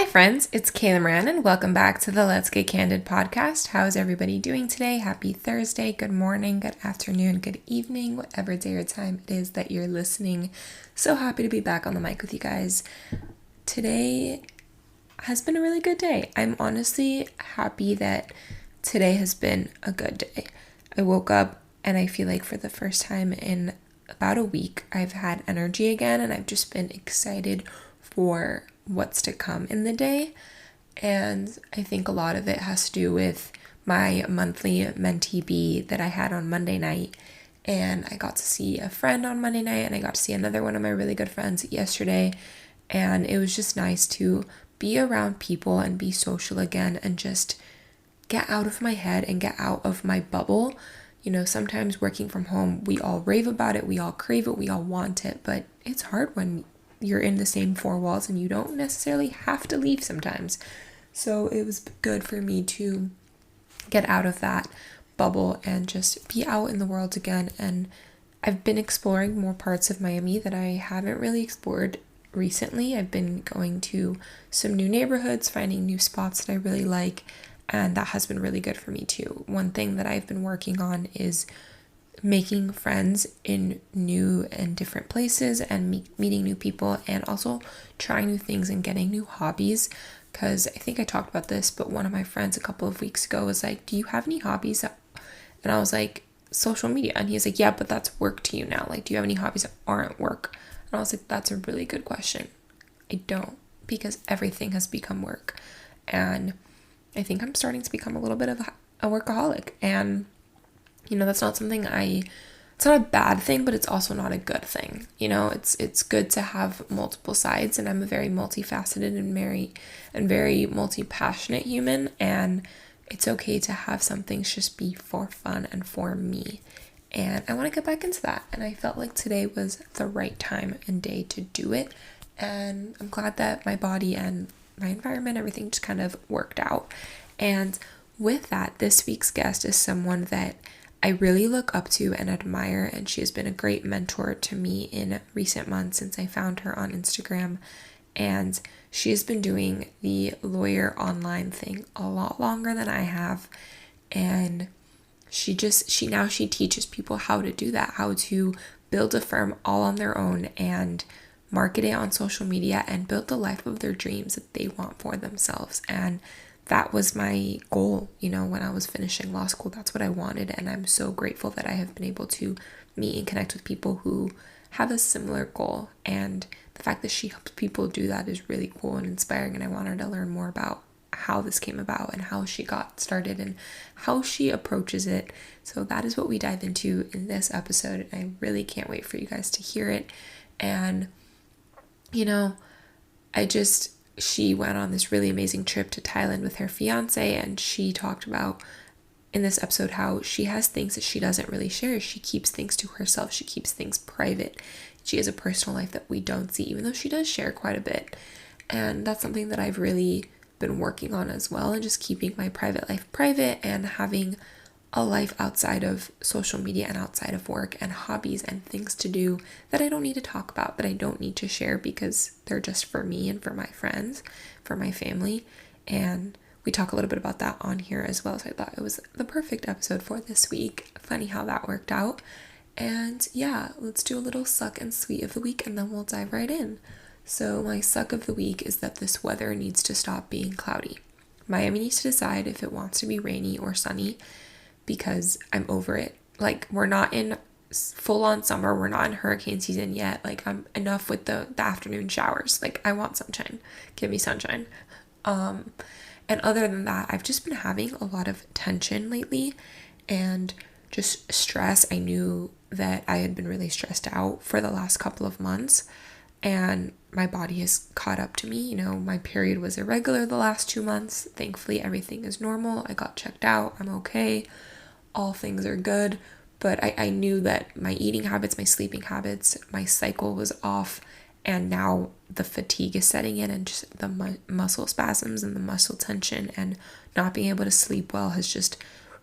friends, it's Kayla Moran and welcome back to the Let's Get Candid podcast. How's everybody doing today? Happy Thursday, good morning, good afternoon, good evening, whatever day or time it is that you're listening. So happy to be back on the mic with you guys. Today has been a really good day. I'm honestly happy that today has been a good day. I woke up and I feel like for the first time in about a week, I've had energy again and I've just been excited for what's to come in the day. And I think a lot of it has to do with my monthly mentee bee that I had on Monday night. And I got to see a friend on Monday night and I got to see another one of my really good friends yesterday. And it was just nice to be around people and be social again and just get out of my head and get out of my bubble. You know, sometimes working from home, we all rave about it, we all crave it, we all want it, but it's hard when you're in the same four walls and you don't necessarily have to leave sometimes. So it was good for me to get out of that bubble and just be out in the world again. And I've been exploring more parts of Miami that I haven't really explored recently. I've been going to some new neighborhoods, finding new spots that I really like, and that has been really good for me too. One thing that I've been working on is making friends in new and different places and meeting new people, and also trying new things and getting new hobbies. Because I think I talked about this, but one of my friends a couple of weeks ago was like, do you have any hobbies? And I was like, social media. And he's like, yeah, but that's work to you now. Like, do you have any hobbies that aren't work? And I was like, that's a really good question. I don't, because everything has become work. And I think I'm starting to become a little bit of a workaholic. And you know, that's not something it's not a bad thing, but it's also not a good thing. You know, it's good to have multiple sides, and I'm a very multifaceted and very multi-passionate human, and it's okay to have some things just be for fun and for me. And I want to get back into that. And I felt like today was the right time and day to do it. And I'm glad that my body and my environment, everything just kind of worked out. And with that, this week's guest is someone that I really look up to and admire, and she has been a great mentor to me in recent months since I found her on Instagram. And she has been doing the lawyer online thing a lot longer than I have. And she teaches people how to do that, how to build a firm all on their own and market it on social media and build the life of their dreams that they want for themselves. And that was my goal, you know, when I was finishing law school. That's what I wanted, and I'm so grateful that I have been able to meet and connect with people who have a similar goal. And the fact that she helps people do that is really cool and inspiring, and I wanted to learn more about how this came about and how she got started and how she approaches it. So that is what we dive into in this episode, and I really can't wait for you guys to hear it. And, you know, she went on this really amazing trip to Thailand with her fiance, and she talked about in this episode how she has things that she doesn't really share. She keeps things to herself. She keeps things private. She has a personal life that we don't see, even though she does share quite a bit. And that's something that I've really been working on as well, and just keeping my private life private and having a life outside of social media and outside of work and hobbies and things to do that I don't need to talk about, that I don't need to share because they're just for me and for my friends, for my family. And we talk a little bit about that on here as well. So I thought it was the perfect episode for this week. Funny how that worked out. And yeah, let's do a little suck and sweet of the week and then we'll dive right in. So my suck of the week is that this weather needs to stop being cloudy. Miami needs to decide if it wants to be rainy or sunny, because I'm over it. Like, we're not in full-on summer. We're not in hurricane season yet. Like, I'm enough with the afternoon showers. Like, I want sunshine. Give me sunshine. And other than that, I've just been having a lot of tension lately and just stress. I knew that I had been really stressed out for the last couple of months, and my body has caught up to me. You know, my period was irregular the last 2 months. Thankfully, everything is normal. I got checked out. I'm okay. All things are good, but I knew that my eating habits, my sleeping habits, my cycle was off, and now the fatigue is setting in, and just the muscle spasms and the muscle tension and not being able to sleep well has just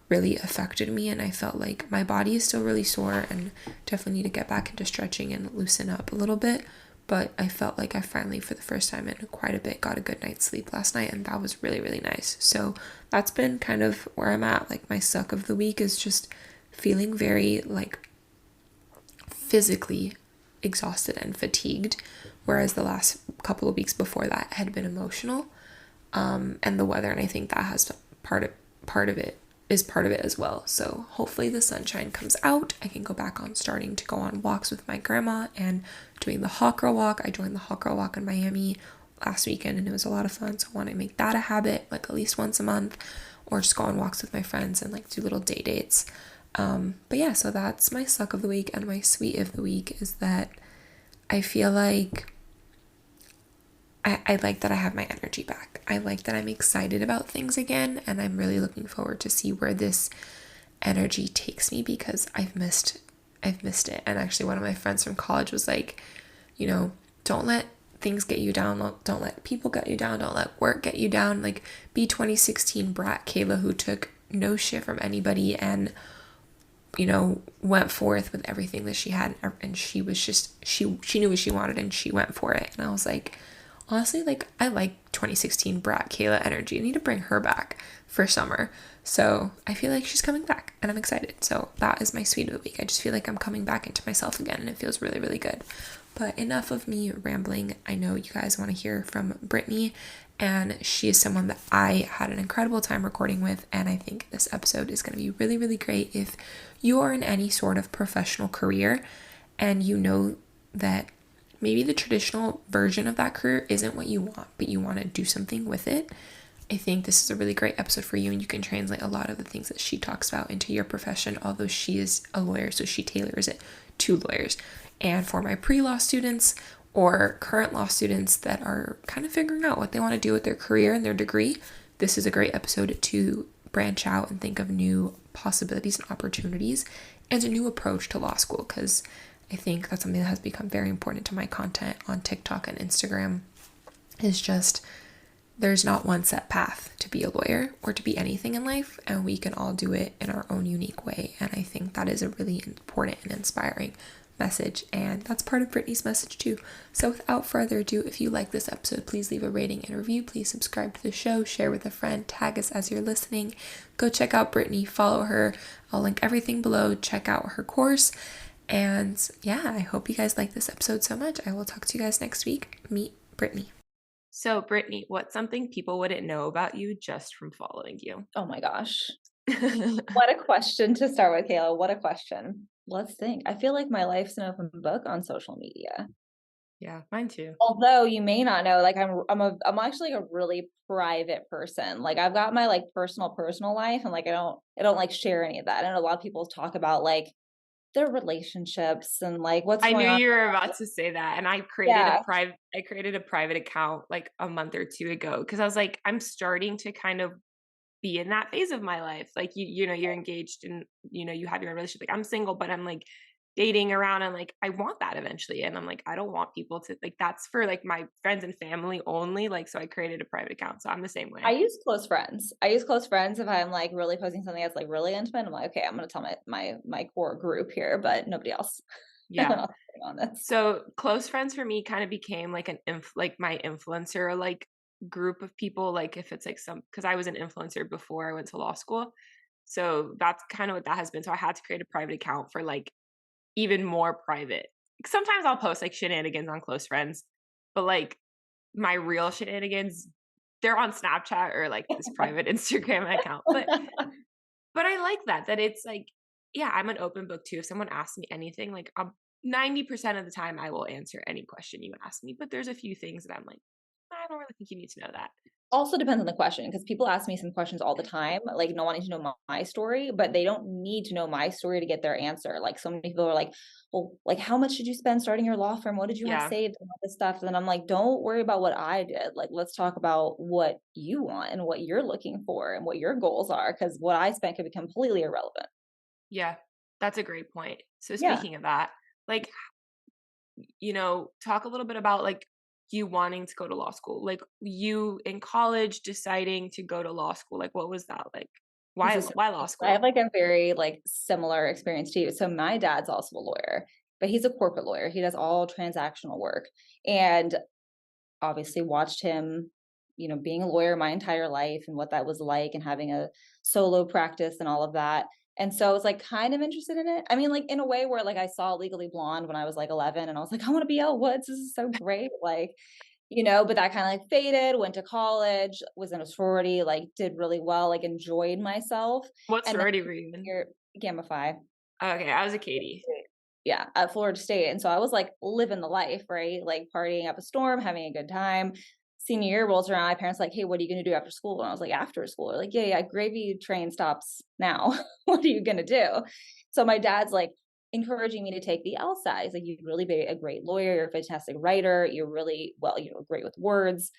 really affected me. And I felt like my body is still really sore and definitely need to get back into stretching and loosen up a little bit, but I felt like I finally, for the first time in quite a bit, got a good night's sleep last night, and that was really, really nice. So that's been kind of where I'm at. Like, my suck of the week is just feeling very, like, physically exhausted and fatigued, whereas the last couple of weeks before that had been emotional, and the weather, and I think that has part of it as well. So hopefully the sunshine comes out. I can go back on starting to go on walks with my grandma and doing the hot girl walk. I joined the hot girl walk in Miami last weekend, and it was a lot of fun. So I want to make that a habit, like at least once a month, or just go on walks with my friends and like do little day dates. But yeah, so that's my suck of the week. And my sweet of the week is that I feel like I like that I have my energy back. I like that I'm excited about things again, and I'm really looking forward to see where this energy takes me, because I've missed it. And actually, one of my friends from college was like, don't let things get you down. Don't let people get you down. Don't let work get you down. Like, be 2016 brat Kayla, who took no shit from anybody and went forth with everything that she had, and she was just, she knew what she wanted and she went for it. And I was like, honestly, like, I like 2016 brat Kayla energy. I need to bring her back for summer. So I feel like she's coming back, and I'm excited. So that is my sweet of the week. I just feel like I'm coming back into myself again, and it feels really, really good. But enough of me rambling. I know you guys want to hear from Brittany, and she is someone that I had an incredible time recording with, and I think this episode is going to be really, really great if you are in any sort of professional career and you know that maybe the traditional version of that career isn't what you want, but you want to do something with it. I think this is a really great episode for you, and you can translate a lot of the things that she talks about into your profession, although she is a lawyer, so she tailors it to lawyers. And for my pre-law students or current law students that are kind of figuring out what they want to do with their career and their degree, this is a great episode to branch out and think of new possibilities and opportunities and a new approach to law school, because I think that's something that has become very important to my content on TikTok and Instagram, is just there's not one set path to be a lawyer or to be anything in life, and we can all do it in our own unique way. And I think that is a really important and inspiring message, and that's part of Brittany's message too. So without further ado, if you like this episode, please leave a rating and review. Please subscribe to the show, share with a friend, tag us as you're listening. Go check out Brittany, follow her. I'll link everything below. Check out her course. And yeah, I hope you guys like this episode so much. I will talk to you guys next week. Meet Brittany. So Brittany, what's something people wouldn't know about you just from following you? Oh my gosh. What a question to start with, Kayla. What a question. Let's think. I feel like my life's an open book on social media. Yeah, mine too. Although you may not know, like I'm actually a really private person. Like, I've got my like personal life, and like I don't like share any of that. I know a lot of people talk about like their relationships and like what's I knew going on. you were about to say that, and I created Yeah. a private account like a month or two ago, because I was like, I'm starting to kind of be in that phase of my life. Like, you're engaged and you have your own relationship. Like, I'm single, but I'm like dating around, and like I want that eventually. And I'm like, I don't want people to, like, that's for like my friends and family only. Like, so I created a private account. So I'm the same way. I use close friends. If I'm like really posting something that's like really intimate. I'm like, okay, I'm gonna tell my core group here, but nobody else. Yeah. On this. So close friends for me kind of became like like my influencer like group of people. Like, if it's like because I was an influencer before I went to law school. So that's kind of what that has been. So I had to create a private account for like even more private. Sometimes I'll post like shenanigans on close friends, but like my real shenanigans, they're on Snapchat or like this private Instagram account. But I like that it's like, yeah, I'm an open book too. If someone asks me anything, like 90% of the time I will answer any question you ask me. But there's a few things that I'm like, I don't really think you need to know that. Also depends on the question, because people ask me some questions all the time, like no wanting to know my story, but they don't need to know my story to get their answer. Like, so many people are like, well, like, how much did you spend starting your law firm? What did you have Yeah. saved and all this stuff? And then I'm like, don't worry about what I did. Like, let's talk about what you want and what you're looking for and what your goals are, because what I spent could be completely irrelevant. Yeah. That's a great point. So Yeah. speaking of that, like, talk a little bit about like you wanting to go to law school, like you in college deciding to go to law school. Like, what was that like? Why law I have school? like a very like similar experience to you. So my dad's also a lawyer, but he's a corporate lawyer. He does all transactional work. And obviously watched him, being a lawyer my entire life and what that was like and having a solo practice and all of that. And so I was like kind of interested in it. I mean, like in a way where like I saw Legally Blonde when I was like 11 and I was like, I want to be Elle Woods. This is so great. Like, but that kind of like faded, went to college, was in a sorority, like did really well, like enjoyed myself. What And then sorority were you in? you're Gamma Phi. Okay, I was a Katie. Yeah, at Florida State. And so I was like living the life, right? Like partying up a storm, having a good time. Senior year rolls around. My parents like, hey, what are you going to do after school? And I was like, after school? They're like, yeah, gravy train stops now. What are you going to do? So my dad's like encouraging me to take the LSAT. He's like, you'd really be a great lawyer. You're a fantastic writer. You're really, well, great with words.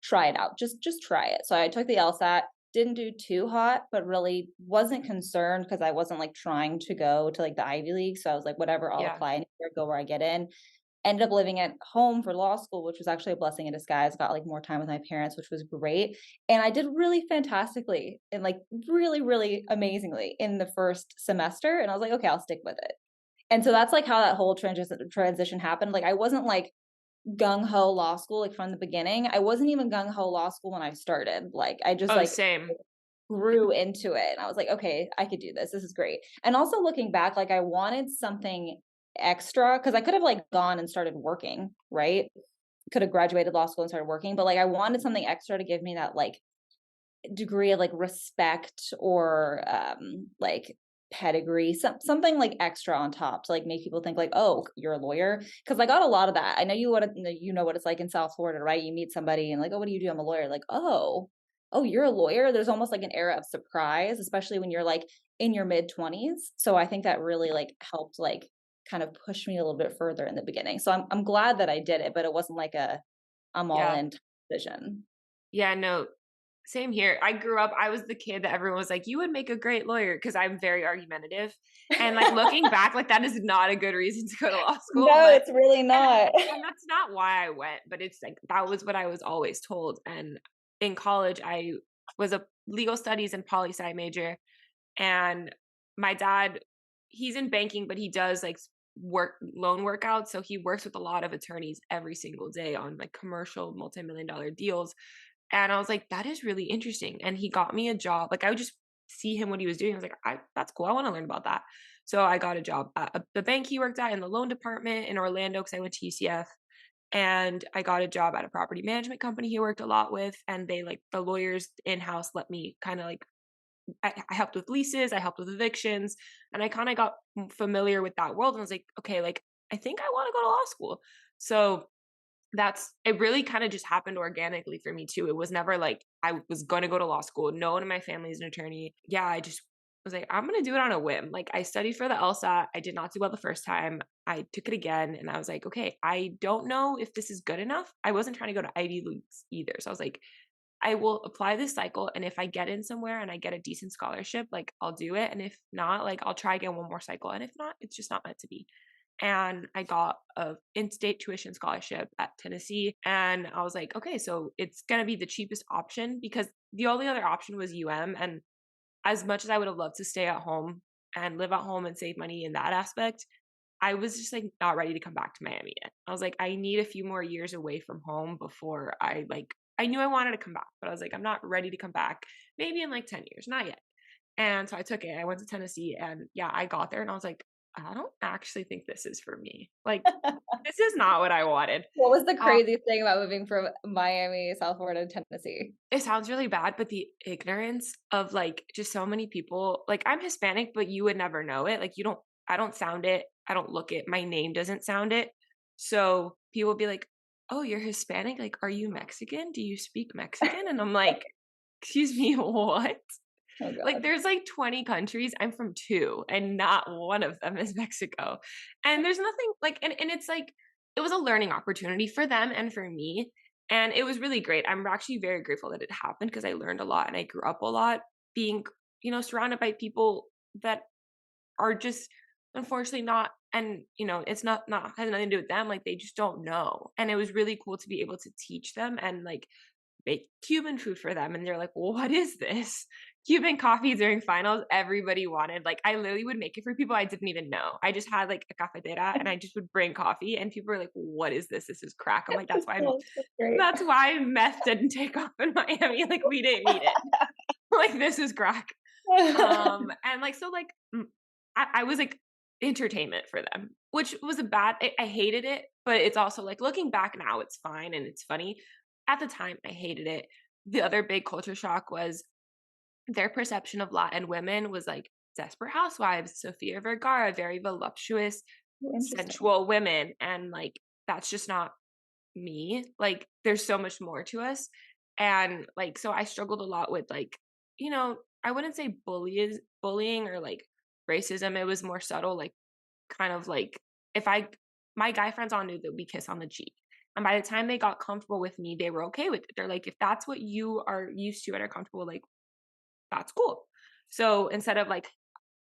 Try it out. Just try it. So I took the LSAT, didn't do too hot, but really wasn't concerned because I wasn't like trying to go to like the Ivy League. So I was like, whatever, I'll Yeah. apply anywhere, go where I get in. Ended up living at home for law school, which was actually a blessing in disguise. Got like more time with my parents, which was great. And I did really fantastically and like really, really amazingly in the first semester. And I was like, okay, I'll stick with it. And so that's like how that whole transition happened. Like I wasn't like gung ho law school like from the beginning. I wasn't even gung ho law school when I started. Like I just like Same. grew into it. And I was like, okay, I could do this. This is great. And also looking back, like I wanted something extra because I could have like gone and started working, right? Could have graduated law school and started working, but like I wanted something extra to give me that like degree of like respect or like pedigree, something like extra on top to like make people think like, oh, you're a lawyer. Because I got a lot of that. I know you know what it's like in South Florida, right? You meet somebody and like, oh, what do you do? I'm a lawyer. Like, oh, you're a lawyer. There's almost like an era of surprise, especially when you're like in your mid-20s. So I think that really like helped like kind of push me a little bit further in the beginning. So I'm glad that I did it, but it wasn't like a I'm all Yeah. in decision. Yeah, no, same here. I grew up, I was the kid that everyone was like, you would make a great lawyer because I'm very argumentative. And like looking back, like that is not a good reason to go to law school. No, But it's really not. and that's not why I went, but it's like that was what I was always told. And in college, I was a legal studies and poli sci major. And my dad, he's in banking, but he does like loan workouts. So he works with a lot of attorneys every single day on like commercial multi-million-dollar deals. And I was like, that is really interesting. And he got me a job. Like I would just see him what he was doing. I was like, that's cool. I want to learn about that. So I got a job at the bank he worked at in the loan department in Orlando because I went to UCF. And I got a job at a property management company he worked a lot with. And they like the lawyers in-house let me kind of like I helped with leases, I helped with evictions, and I kind of got familiar with that world and I was like, okay, like I think I want to go to law school. So it really kind of just happened organically for me too. It was never like I was going to go to law school. No one in my family is an attorney. Yeah, I just was like, I'm going to do it on a whim. Like I studied for the LSAT. I did not do well the first time. I took it again and I was like, okay, I don't know if this is good enough. I wasn't trying to go to Ivy Leagues either. So I was like, I will apply this cycle. And if I get in somewhere and I get a decent scholarship, like I'll do it. And if not, like I'll try again one more cycle. And if not, it's just not meant to be. And I got a in-state tuition scholarship at Tennessee. And I was like, okay, so it's going to be the cheapest option because the only other option was UM. And as much as I would have loved to stay at home and live at home and save money in that aspect, I was just like not ready to come back to Miami yet. I was like, I need a few more years away from home before I knew I wanted to come back, but I was like, I'm not ready to come back. Maybe in like 10 years, not yet. And so I took it. I went to Tennessee and yeah, I got there and I was like, I don't actually think this is for me. Like, this is not what I wanted. What was the craziest thing about moving from Miami, South Florida to Tennessee? It sounds really bad, but the ignorance of like just so many people, like I'm Hispanic, but you would never know it. Like I don't sound it. I don't look it. My name doesn't sound it. So people would be like, oh, you're Hispanic? Like, are you Mexican? Do you speak Mexican? And I'm like, excuse me, what? Oh God. Like there's like 20 countries. I'm from 2 and not one of them is Mexico. And there's nothing like and it's like it was a learning opportunity for them and for me. And it was really great. I'm actually very grateful that it happened because I learned a lot and I grew up a lot being, surrounded by people that are just unfortunately not and it's not has nothing to do with them. Like they just don't know. And it was really cool to be able to teach them and like make Cuban food for them. And they're like, well, what is this? Cuban coffee during finals, everybody wanted. Like, I literally would make it for people I didn't even know. I just had like a cafetera and I just would bring coffee and people were like, what is this? This is crack. I'm like, That's great. that's why meth didn't take off in Miami. Like, we didn't need it. Like, this is crack. And like, so like, I was like entertainment for them, which was I hated it, but it's also like looking back now, it's fine and it's funny. At the time, I hated it. The other big culture shock was their perception of Latin women was like Desperate Housewives, Sofia Vergara, very voluptuous, Interesting. sensual women. And like, that's just not me. Like, there's so much more to us. And like, so I struggled a lot with like, I wouldn't say bullying or like racism. It was more subtle, like kind of like if my guy friends all knew that we kiss on the cheek. And by the time they got comfortable with me, they were okay with it. They're like, if that's what you are used to and are comfortable, like, that's cool. So instead of like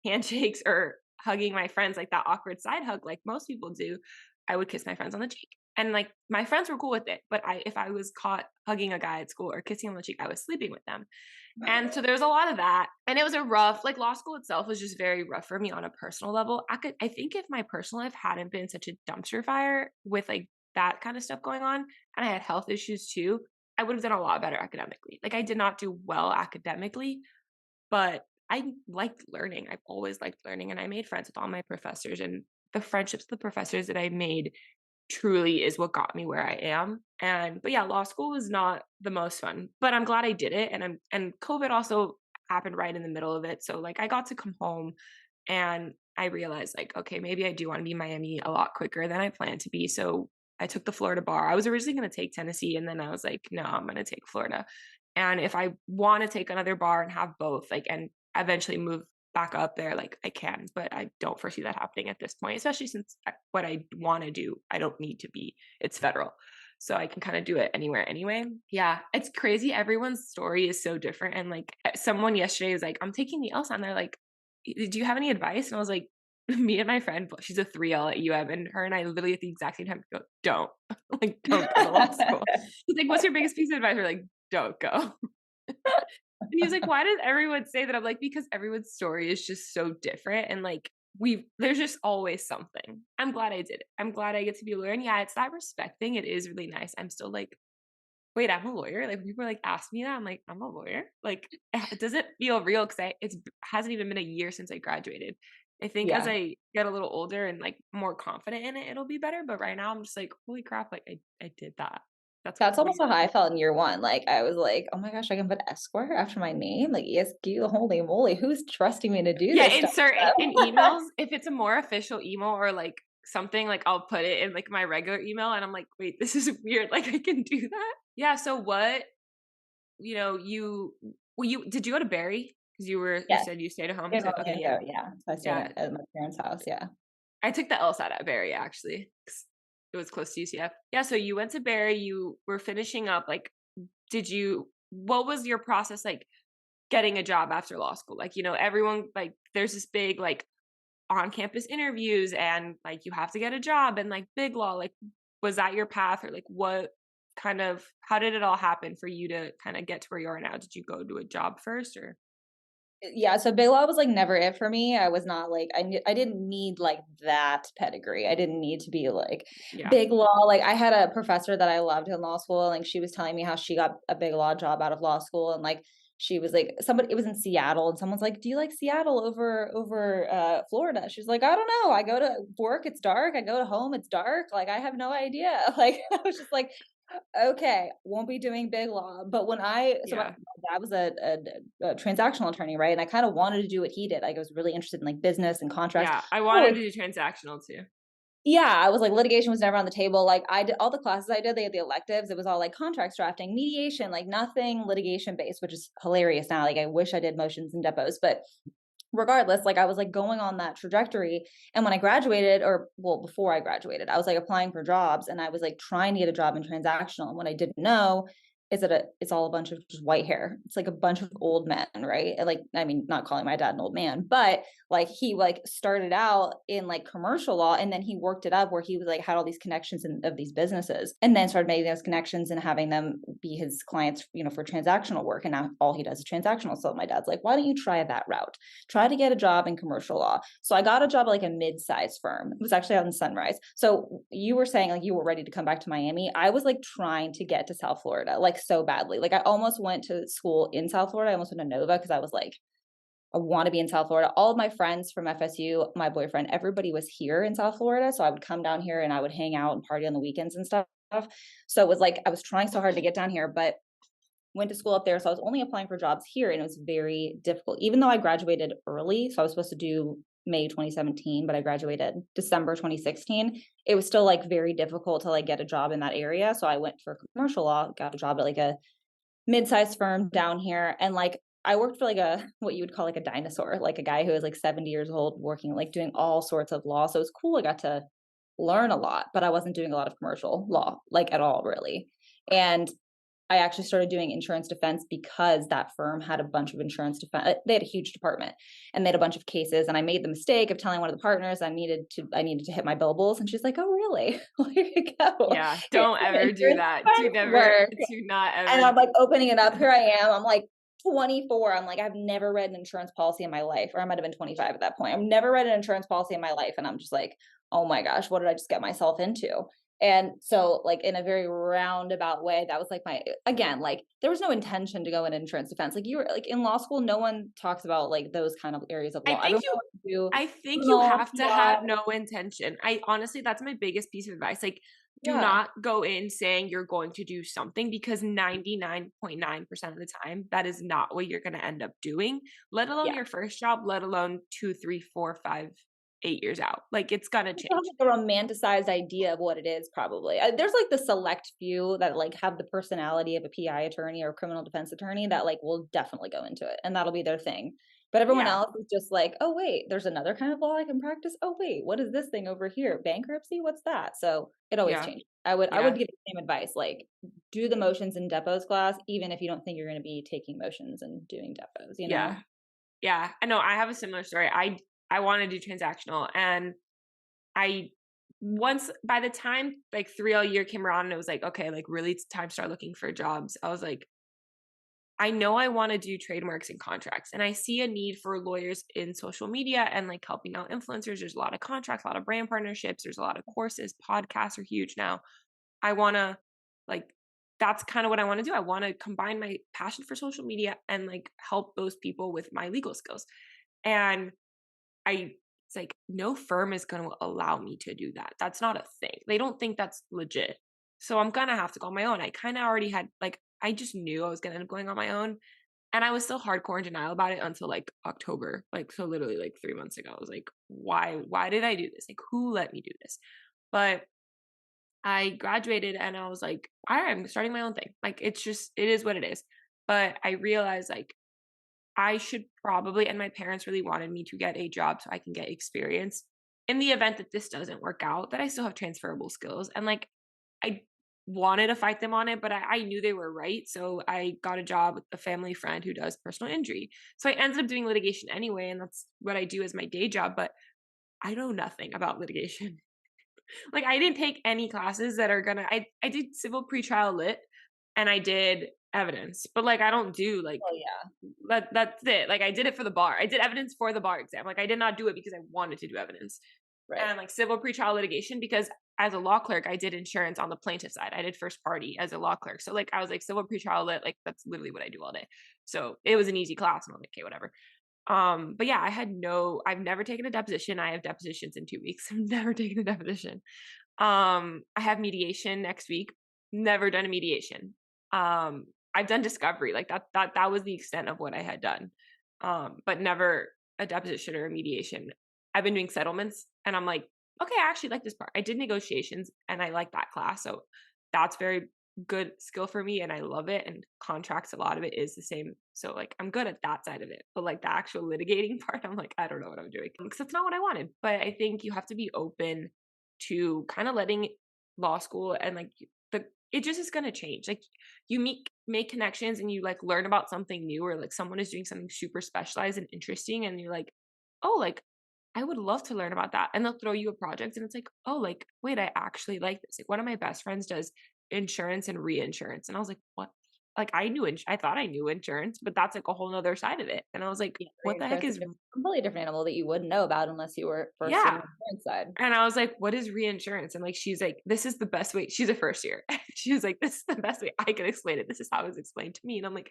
handshakes or hugging my friends, like that awkward side hug, like most people do, I would kiss my friends on the cheek. And like my friends were cool with it. But if I was caught hugging a guy at school or kissing on the cheek, I was sleeping with them. And so there was a lot of that. And it was like law school itself was just very rough for me on a personal level. I think if my personal life hadn't been such a dumpster fire with like that kind of stuff going on, and I had health issues too, I would have done a lot better academically. Like, I did not do well academically, but I liked learning. I've always liked learning, and I made friends with all my professors, and the friendships with the professors that I made truly is what got me where I am. But yeah, law school was not the most fun, but I'm glad I did it. And COVID also happened right in the middle of it. So like, I got to come home and I realized like, okay, maybe I do want to be in Miami a lot quicker than I planned to be. So I took the Florida bar. I was originally going to take Tennessee, and then I was like, no, I'm going to take Florida. And if I want to take another bar and have both, like, and eventually move back up there, like, I can, but I don't foresee that happening at this point, especially since what I want to do, I don't need to be, it's federal. So I can kind of do it anywhere anyway. Yeah, it's crazy. Everyone's story is so different. And like, someone yesterday was like, I'm taking the LSAT. And they're like, do you have any advice? And I was like, me and my friend, she's a 3L at UM, and her and I literally at the exact same time go, don't, like, don't go to law school. He's like, what's your biggest piece of advice? We're like, don't go. And he was like, why does everyone say that? I'm like, because everyone's story is just so different. And like, there's just always something. I'm glad I did it. I'm glad I get to be a lawyer. And yeah, it's that respect thing. It is really nice. I'm still like, wait, I'm a lawyer? Like, when people are like, ask me that, I'm like, I'm a lawyer. Like, it doesn't feel real because it hasn't even been a year since I graduated. I think as Yeah. I get a little older and like more confident in it, it'll be better. But right now I'm just like, holy crap, like I did that. That's That's almost crazy. how I felt in year one. Like, I was like, "Oh my gosh, I can put Esquire after my name? Like, ESQ, holy moly, who's trusting me to do Yeah, this stuff?" insert in emails, if it's a more official email or like something, like I'll put it in like my regular email and I'm like, wait, this is weird. Like, I can do that. Yeah. So what, did you go to Barry? Because you Yes. said you stayed at home. Yeah, So, yeah, okay. yeah, yeah. So I stayed Yeah. at my parents' house, yeah. I took the LSAT at Barry actually. 'Cause it was close to UCF. Yeah. So you went to Barry, you were finishing up. Like, what was your process like getting a job after law school? Like, everyone, like, there's this big, like, on campus interviews and like you have to get a job and like big law. Like, was that your path, or like how did it all happen for you to kind of get to where you are now? Did you go to a job first, or? Yeah, so big law was, like, never it for me. I was not, like, I didn't need, like, that pedigree. I didn't need to be, like, Yeah. big law. Like, I had a professor that I loved in law school, and she was telling me how she got a big law job out of law school, and, like, she was like, somebody, it was in Seattle, and someone's like, "Do you like Seattle over Florida?" She's like, "I don't know. I go to work, it's dark. I go to home, it's dark. Like, I have no idea." Like, I was just like, okay, won't be doing big law. But when my Yeah. dad was a transactional attorney, right? And I kind of wanted to do what he did. Like, I was really interested in like business and contracts. Yeah. I Oh, wanted to do transactional too. yeah, I was like, litigation was never on the table. Like, I did all the classes I did, they had the electives. It was all like contracts drafting, mediation, like nothing litigation based, which is hilarious now. Like, I wish I did motions and depots, but regardless, like, I was like going on that trajectory. And when I graduated, or well, before I graduated, I was like applying for jobs, and I was like trying to get a job in transactional. And what I didn't know it's all a bunch of just white hair. It's like a bunch of old men, right? And like, I mean, not calling my dad an old man, but like he like started out in like commercial law, and then he worked it up where he was like had all these connections of these businesses, and then started making those connections and having them be his clients, for transactional work. And now all he does is transactional. So my dad's like, why don't you try that route? Try to get a job in commercial law. So I got a job at like a mid-sized firm. It was actually out in Sunrise. So you were saying like you were ready to come back to Miami. I was like trying to get to South Florida, like so badly. Like I almost went to school in South Florida. I almost went to Nova because I was like, I want to be in South Florida. All of my friends from FSU, my boyfriend, everybody was here in South Florida. So I would come down here and I would hang out and party on the weekends and stuff. So it was like I was trying so hard to get down here, but went to school up there. So I was only applying for jobs here, and it was very difficult, even though I graduated early. So I was supposed to do May 2017, but I graduated December 2016. It was still like very difficult to like get a job in that area. So I went for commercial law, got a job at like a mid-sized firm down here. And like, I worked for like what you would call like a dinosaur, like a guy who was like 70 years old working, like doing all sorts of law. So it was cool. I got to learn a lot, but I wasn't doing a lot of commercial law, like at all really. And I actually started doing insurance defense because that firm had a bunch of insurance defense. They had a huge department and they had a bunch of cases. And I made the mistake of telling one of the partners I needed to hit my billables. And she's like, "Oh, really? Well, here you go." Yeah, don't ever do that. Do not ever. And I'm like opening it up. Here I am. I'm like 24. I'm like, I've never read an insurance policy in my life, or I might have been 25 at that point. I've never read an insurance policy in my life. And I'm just like, oh my gosh, what did I just get myself into? And so like in a very roundabout way, that was like again, like there was no intention to go in insurance defense. Like you were like in law school, no one talks about like those kind of areas of law. I think you have to have no intention. Honestly, that's my biggest piece of advice. Like, do not go in saying you're going to do something, because 99.9% of the time, that is not what you're going to end up doing, let alone your first job, let alone 2, 3, 4, 5, 8 years out. Like, it's going to change. Have like a romanticized idea of what it is, probably. There's like the select few that like have the personality of a PI attorney or a criminal defense attorney that like will definitely go into it, and that'll be their thing. But everyone else is just like, oh, wait, there's another kind of law I can practice. Oh, wait, what is this thing over here? Bankruptcy? What's that? So it always changes. I would give the same advice, like do the motions in depos class, even if you don't think you're going to be taking motions and doing depos, you know? Yeah. I know I have a similar story. I want to do transactional, and by the time like 3L year came around and it was like, okay, like really it's time to start looking for jobs, I was like, I know I want to do trademarks and contracts, and I see a need for lawyers in social media and like helping out influencers. There's a lot of contracts, a lot of brand partnerships. There's a lot of courses. Podcasts are huge now. I want to that's kind of what I want to do. I want to combine my passion for social media and like help those people with my legal skills. And it's like, no firm is going to allow me to do that. That's not a thing. They don't think that's legit. So I'm going to have to go on my own. I kind of already had I just knew I was going to end up going on my own. And I was still hardcore in denial about it until like October. So literally like 3 months ago, I was like, why did I do this? Like, who let me do this? But I graduated and I was like, all right, I'm starting my own thing. Like, it is what it is. But I realized like I should probably, and my parents really wanted me to get a job so I can get experience in the event that this doesn't work out, that I still have transferable skills. And like, I wanted to fight them on it, but I knew they were right. So I got a job with a family friend who does personal injury. So I ended up doing litigation anyway. And that's what I do as my day job. But I know nothing about litigation. Like, I didn't take any classes that are I did civil pretrial lit and I did evidence, but like, I don't do like, that's it. Like, I did it for the bar. I did evidence for the bar exam. Like, I did not do it because I wanted to do evidence. Right. And like civil pretrial litigation, because as a law clerk, I did insurance on the plaintiff side. I did first party as a law clerk. So like, I was like, civil pretrial lit, like that's literally what I do all day. So it was an easy class. And I'm like, okay, whatever. But yeah, I've never taken a deposition. I have depositions in 2 weeks. I've never taken a deposition. I have mediation next week. Never done a mediation. I've done discovery. Like that was the extent of what I had done. But never a deposition or a mediation. I've been doing settlements, and I'm like, okay, I actually like this part. I did negotiations and I like that class. So that's very good skill for me, and I love it. And contracts, a lot of it is the same. So like, I'm good at that side of it. But like the actual litigating part, I'm like, I don't know what I'm doing, because that's not what I wanted. But I think you have to be open to kind of letting law school and like it just is going to change. Like you make connections and you like learn about something new, or like someone is doing something super specialized and interesting. And you're like, oh, like I would love to learn about that. And they'll throw you a project and it's like, oh, like, wait, I actually like this. Like one of my best friends does insurance and reinsurance. And I was like, what? Like I thought I knew insurance, but that's like a whole nother side of it. And I was like, Yeah, what the heck reinsurance is is, a completely different animal that you wouldn't know about unless you were first in the yeah. insurance side. And I was like, what is reinsurance? And like, she's like, this is the best way. She's a first year. She was like, this is the best way I can explain it. This is how it was explained to me. And I'm like,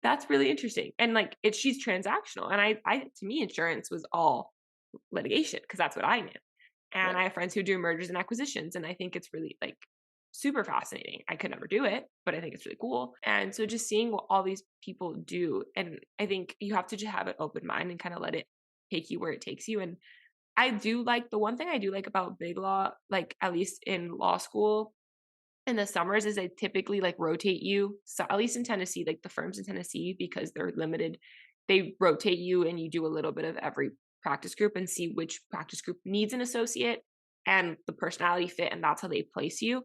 that's really interesting. And like, she's transactional. And I, to me, insurance was all litigation because that's what I knew. And Right. I have friends who do mergers and acquisitions. And I think it's really like super fascinating. I could never do it, but I think it's really cool. And so just seeing what all these people do. And I think you have to just have an open mind and kind of let it take you where it takes you. And I do like, the one thing I do like about big law, like at least in law school in the summers, is they typically like rotate you. So at least in Tennessee, like the firms in Tennessee, because they're limited, they rotate you and you do a little bit of every practice group and see which practice group needs an associate and the personality fit. And that's how they place you.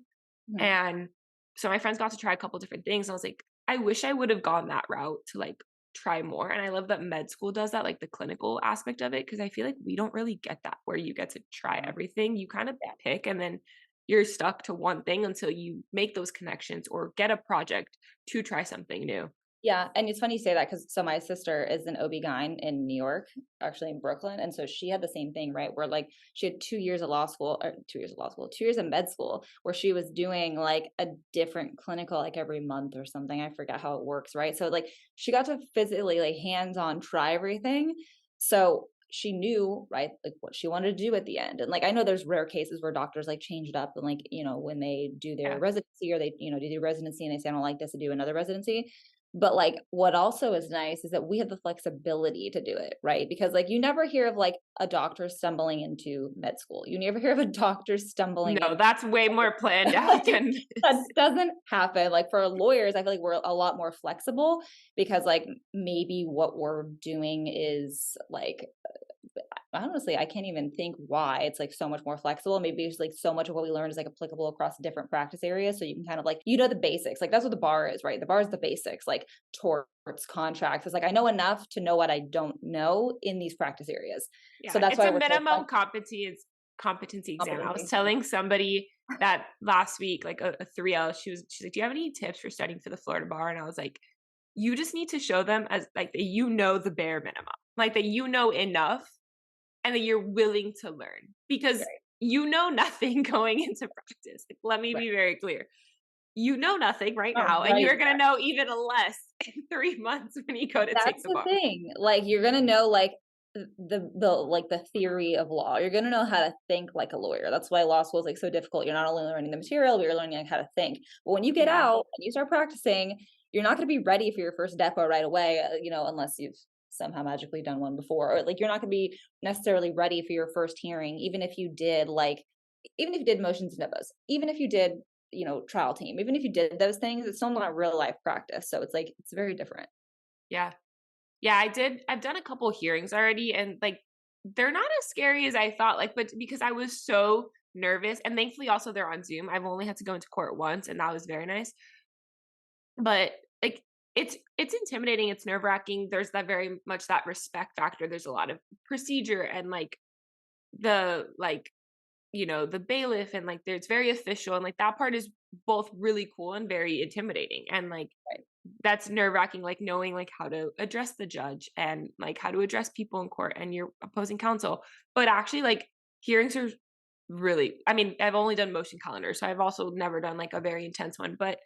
Mhm. And so my friends got to try a couple different things. I was like, I wish I would have gone that route to like try more. And I love that med school does that, like the clinical aspect of it, because I feel like we don't really get that where you get to try everything. You kind of pick and then you're stuck to one thing until you make those connections or get a project to try something new. Yeah. And it's funny you say that because so my sister is an OB-GYN in New York, actually in Brooklyn. And so she had the same thing, right? Where like she had 2 years of law school, or 2 years of law school, 2 years of med school, where she was doing like a different clinical like every month or something. I forget how it works, right? So like she got to physically like hands-on try everything. So she knew, right, like what she wanted to do at the end. And like I know there's rare cases where doctors like change it up and like, when they do their Yeah. residency or they, do residency and they say, I don't like this, to do another residency. But like what also is nice is that we have the flexibility to do it, right? Because like you never hear of like a doctor stumbling into med school. You never hear of a doctor stumbling No, in. that's way more planned out than That doesn't happen. Like for lawyers, I feel like we're a lot more flexible because like maybe what we're doing is like honestly, I can't even think why it's like so much more flexible. Maybe it's like so much of what we learn is like applicable across different practice areas. So you can kind of like, the basics. Like that's what the bar is, right? The bar is the basics, like torts, contracts. It's like I know enough to know what I don't know in these practice areas. So yeah, that's it's why a we're so minimum competency exam. I was competency. telling somebody that last week, like a 3L, she's like, do you have any tips for studying for the Florida bar? And I was like, you just need to show them as like that the bare minimum, like that enough and that you're willing to learn because Right. you know nothing going into practice. Like, let me be very clear. You know nothing right now, and you're going to know even less in 3 months when you go to take That's the the bar. thing. Like you're gonna know like the theory of law. You're gonna know how to think like a lawyer. That's why law school is like so difficult. You're not only learning the material, but you're learning like how to think. But when you get Yeah. out and you start practicing, you're not gonna be ready for your first depo right away. Unless you've somehow magically done one before, or like you're not gonna be necessarily ready for your first hearing, even if you did motions and depos, even if you did trial team, even if you did those things, it's still not real life practice. So it's like it's very different. Yeah. Yeah, I've done a couple hearings already and like they're not as scary as I thought, like, but because I was so nervous and thankfully also they're on Zoom. I've only had to go into court once and that was very nice. But like it's intimidating, it's nerve-wracking. There's that very much that respect factor. There's a lot of procedure and like the the bailiff and like it's very official and like that part is both really cool and very intimidating. And like Right. that's nerve-wracking, like knowing like how to address the judge and like how to address people in court and your opposing counsel. But actually like hearings are really, I mean, I've only done motion calendars, so I've also never done like a very intense one, but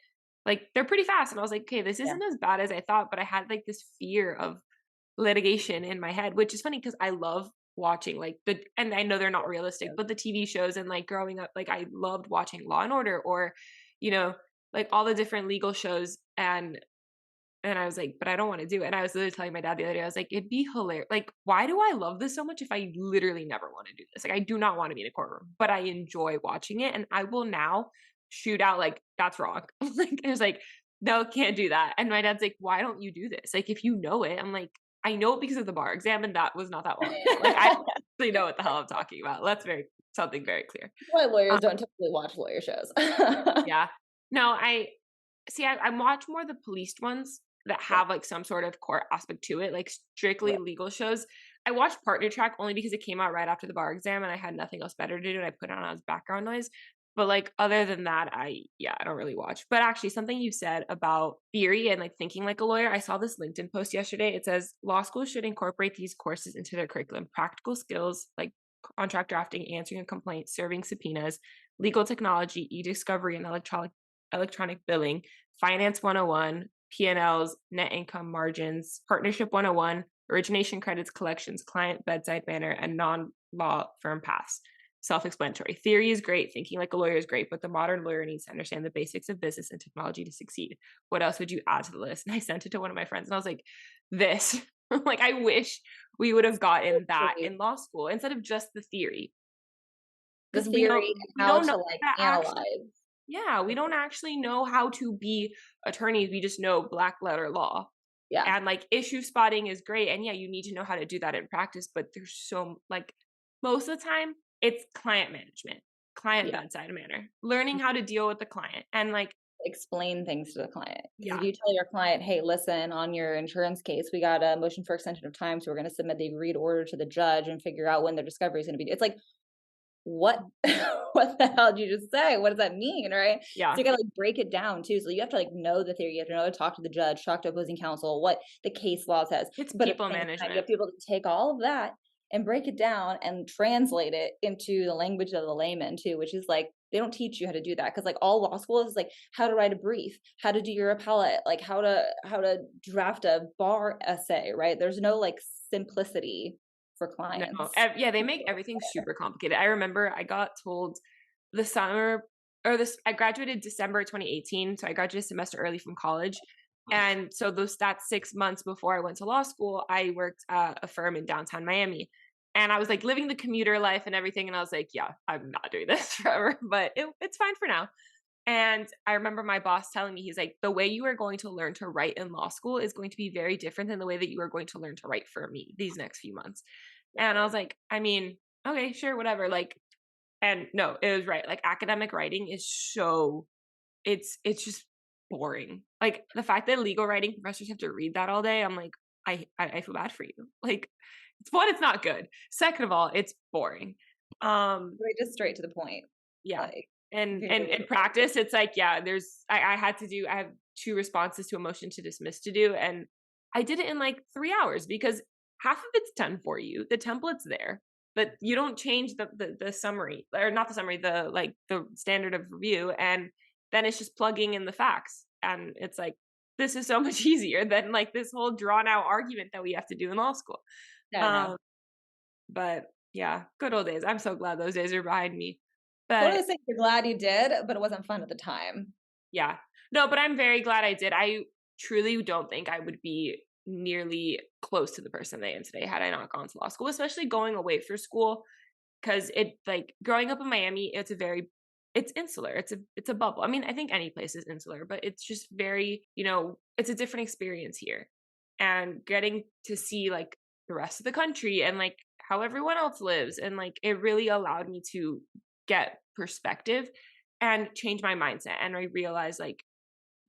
like they're pretty fast. And I was like, okay, this Yeah. isn't as bad as I thought, but I had like this fear of litigation in my head, which is funny because I love watching like and I know they're not realistic, but the TV shows and like growing up, like I loved watching Law and Order or, like all the different legal shows. And I was like, but I don't want to do it. And I was literally telling my dad the other day, I was like, it'd be hilarious. Like, why do I love this so much if I literally never want to do this? Like, I do not want to be in a courtroom, but I enjoy watching it. And I will now shoot out like, that's wrong. Like, I was like, no, can't do that. And my dad's like, why don't you do this? Like, if you know it, I'm like, I know it because of the bar exam, and that was not that long ago. Like, I actually know what the hell I'm talking about. That's something very clear. Why lawyers don't typically watch lawyer shows. Yeah. No, I watch more the policed ones that Yeah. have like some sort of court aspect to it, like strictly Right. legal shows. I watched Partner Track only because it came out right after the bar exam and I had nothing else better to do and I put it on as background noise. But like other than that, I don't really watch. But actually something you said about theory and like thinking like a lawyer, I saw this LinkedIn post yesterday. It says law schools should incorporate these courses into their curriculum. Practical skills like contract drafting, answering a complaint, serving subpoenas, legal technology, e-discovery, and electronic billing, finance 101, P&Ls, net income margins, partnership 101, origination credits, collections, client bedside manner, and non-law firm paths. Self-explanatory. Theory is great. Thinking like a lawyer is great, but the modern lawyer needs to understand the basics of business and technology to succeed. What else would you add to the list? And I sent it to one of my friends and I was like, this. Like, I wish we would have gotten that in law school instead of just the theory. The Because we don't theory we and how don't know to like how to actually analyze. yeah, we don't actually know how to be attorneys. We just know black letter law. Yeah. And like issue spotting is great. And yeah, you need to know how to do that in practice, but there's so like most of the time it's client management, client Yeah. bedside manner, learning how to deal with the client. And like, Explain things to the client. Because if yeah, you tell your client, hey, listen, on your insurance case, we got a motion for extension of time, so we're going to submit the agreed order to the judge and figure out when the discovery is going to be. It's like, what what the hell did you just say? What does that mean? Right. So yeah, you gotta like break it down too. So you have to like know the theory, you have to know how to talk to the judge, talk to opposing counsel, what the case law says. it's But at people the same time, you management. have to be able to take all of that and break it down and translate it into the language of the layman too, which is like they don't teach you how to do that. Cause like all law school is like how to write a brief, how to do your appellate, like how to draft a bar essay, right? There's no like simplicity for No, clients. yeah, they make everything super complicated. I remember I got told the summer or this I graduated December 2018, so I graduated a semester early from college. And so that 6 months before I went to law school, I worked at a firm in downtown Miami. And I was like living the commuter life and everything. And I was like, yeah, I'm not doing this forever, but it's fine for now. And I remember my boss telling me, he's like, the way you are going to learn to write in law school is going to be very different than the way that you are going to learn to write for me these next few months. And I was like, I mean, okay, sure, whatever. Like, and no, it was right. Like academic writing is so it's just boring. Like the fact that legal writing professors have to read that all day, I'm like, I feel bad for you. Like it's one, it's not good. Second of all, it's boring. Right, just straight to the point. Yeah. Like, And if and you're in practice, it's like, yeah, I have 2 responses to a motion to dismiss to do, and I did it in like 3 hours because half of it's done for you. The template's there, but you don't change the summary or not the summary, the standard of review, and then it's just plugging in the facts. And it's like, this is so much easier than like this whole drawn out argument that we have to do in law school. no, no. Um, but yeah, good old days. I'm so glad those days are behind me. It's one of But those things you're glad you did, but it wasn't fun at the time. yeah. No, but I'm very glad I did. I truly don't think I would be nearly close to the person I am today had I not gone to law school, especially going away for school. Cause it like growing up in Miami, it's insular. It's a bubble. I mean, I think any place is insular, but it's just very, it's a different experience here. And getting to see like the rest of the country and like how everyone else lives. And like it really allowed me to get perspective and change my mindset. And I realized like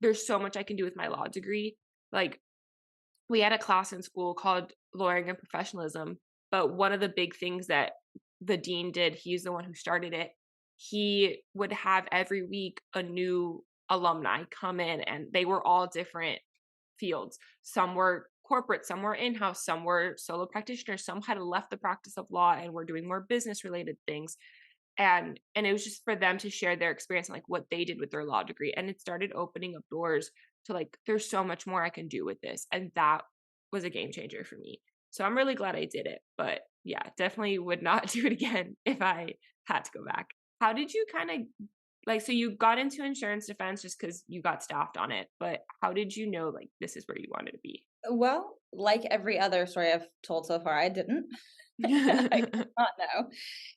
there's so much I can do with my law degree. Like we had a class in school called Lawyering and Professionalism, but one of the big things that the dean did, he's the one who started it. He would have every week a new alumni come in and they were all different fields. Some were corporate, some were in-house, some were solo practitioners, some had left the practice of law and were doing more business related things. And it was just for them to share their experience and like what they did with their law degree. And it started opening up doors to like there's so much more I can do with this. And that was a game changer for me. So I'm really glad I did it. But yeah, definitely would not do it again if I had to go back. How did you kind of like so you got into insurance defense just because you got staffed on it, but how did you know like this is where you wanted to be? Well, like every other story I've told so far, I didn't. I did not know.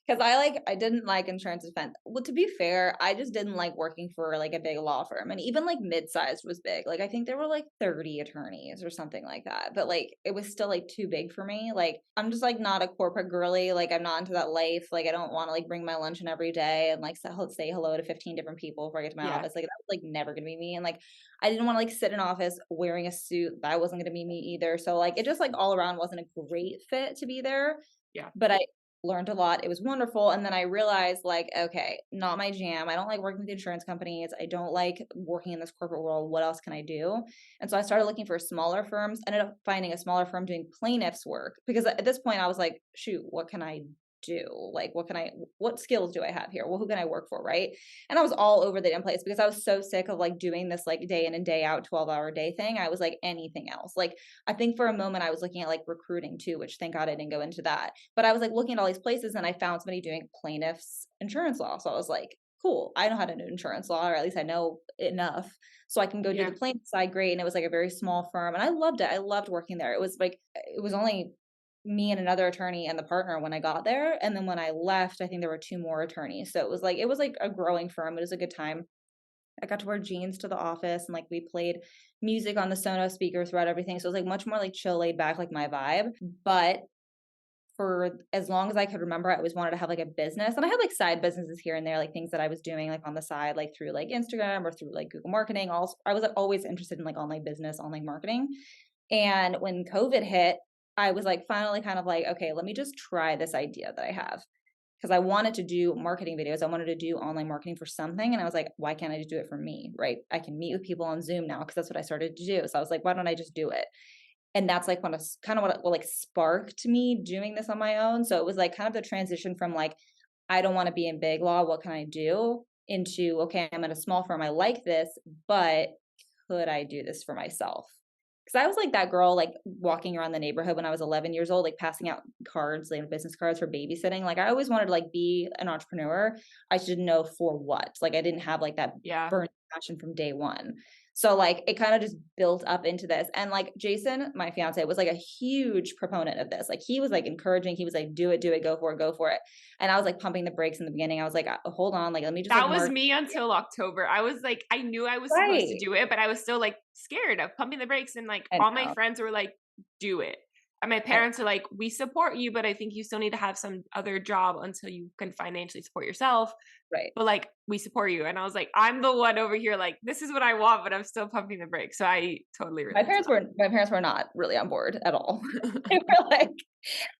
Because I didn't like insurance defense. Well, to be fair, I just didn't like working for like a big law firm. And even like mid-sized was big. Like I think there were like 30 attorneys or something like that. But like it was still like too big for me. Like I'm just like not a corporate girly. Like I'm not into that life. Like I don't want to like bring my lunch in every day and like say hello to 15 different people before I get to my Yeah. office. Like that was like never gonna be me. And like I didn't want to like sit in office wearing a suit. That wasn't gonna be me either. So like it just like all around wasn't a great fit to be there. Yeah. But I learned a lot. It was wonderful. And then I realized like, okay, not my jam. I don't like working with insurance companies. I don't like working in this corporate world. What else can I do? And so I started looking for smaller firms, ended up finding a smaller firm doing plaintiffs work because at this point I was like, shoot, what can I do? Like, what skills do I have here? Well, who can I work for? Right. And I was all over the damn place because I was so sick of like doing this like day in and day out 12-hour day thing. I was like anything else. Like, I think for a moment I was looking at like recruiting too, which thank God I didn't go into that. But I was like looking at all these places and I found somebody doing plaintiffs insurance law. So I was like, cool, I know how to do insurance law, or at least I know enough so I can go do Yeah. the plaintiff side. Great. And it was like a very small firm and I loved it. I loved working there. It was like, it was only me and another attorney and the partner when I got there. And then when I left, I think there were two more attorneys. So it was like a growing firm. It was a good time. I got to wear jeans to the office and like we played music on the Sonos speaker throughout everything. So it was like much more like chill, laid back, like my vibe. But for as long as I could remember, I always wanted to have like a business. And I had like side businesses here and there, like things that I was doing like on the side, like through like Instagram or through like Google marketing. Also, I was like, always interested in like online business, online marketing. And when COVID hit, I was like finally kind of like, okay, let me just try this idea that I have. Because I wanted to do marketing videos. I wanted to do online marketing for something. And I was like, why can't I just do it for me? Right. I can meet with people on Zoom now because that's what I started to do. So I was like, why don't I just do it? And that's like what like sparked me doing this on my own. So it was like kind of the transition from like, I don't want to be in big law. What can I do? Into, okay, I'm at a small firm. I like this, but could I do this for myself? Because I was like that girl, like walking around the neighborhood when I was 11 years old, like passing out cards, like business cards for babysitting. Like I always wanted to like be an entrepreneur. I just didn't know for what. Like I didn't have like that Yeah. burning passion from day one. So like it kind of just built up into this. And like Jason, my fiance, was like a huge proponent of this. Like he was like encouraging, he was like, do it, go for it, go for it. And I was like pumping the brakes in the beginning. I was like, hold on, like let me just That like was mark. me until October. I was like, I knew I was supposed to Right. do it, but I was still like scared of pumping the brakes. And like I all my know. friends were like, do it. And my parents are like, we support you, but I think you still need to have some other job until you can financially support yourself. Right. But like, we support you. And I was like, I'm the one over here, like, this is what I want, but I'm still pumping the brakes. So I totally relate. My parents were not really on board at all.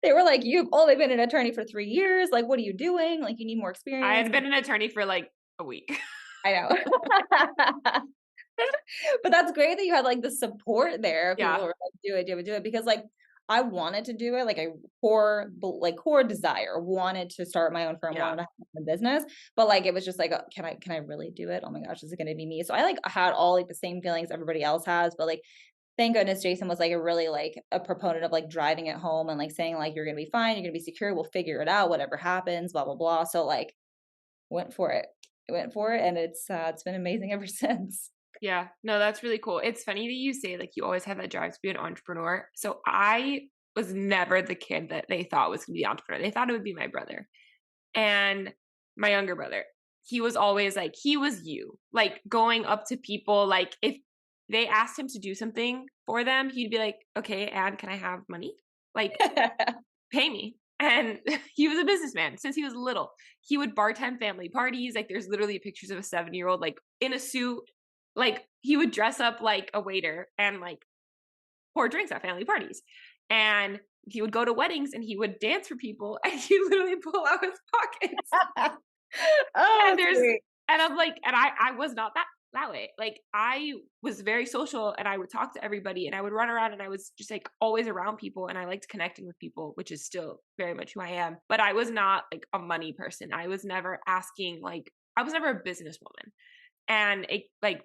They were like, you've only been an attorney for 3 years. Like, what are you doing? Like, you need more I experience. had been an attorney for like a week. I know. But that's great that you had like the support there. People Yeah. were like, do it. Because like I wanted to do it, like a core desire, wanted to start my own firm, Yeah. wanted to have a business. But like it was just like, can I really do it? Oh my gosh, is it gonna be me? So I like had all like the same feelings everybody else has, but like thank goodness Jason was like a really like a proponent of like driving it home and like saying like you're gonna be fine, you're gonna be secure, we'll figure it out, whatever happens, blah blah blah. So like went for it. Went for it and it's been amazing ever since. Yeah, no, that's really cool. It's funny that you say like you always have that drive to be an entrepreneur. So I was never the kid that they thought was going to be the entrepreneur. They thought it would be my brother and my younger brother. He was always like, he was you, like going up to people. Like if they asked him to do something for them, he'd be like, okay, and can I have money? Like pay me. And he was a businessman since he was little. He would bartend family parties. Like there's literally pictures of a 7-year-old like in a suit. Like he would dress up like a waiter and like pour drinks at family parties. And he would go to weddings and he would dance for people and he literally pull out his pockets. Oh, And there's sweet. and I'm like, and I was not that way. Like I was very social and I would talk to everybody and I would run around and I was just like always around people and I liked connecting with people, which is still very much who I am. But I was not like a money person. I was never asking like I was never a businesswoman. And it like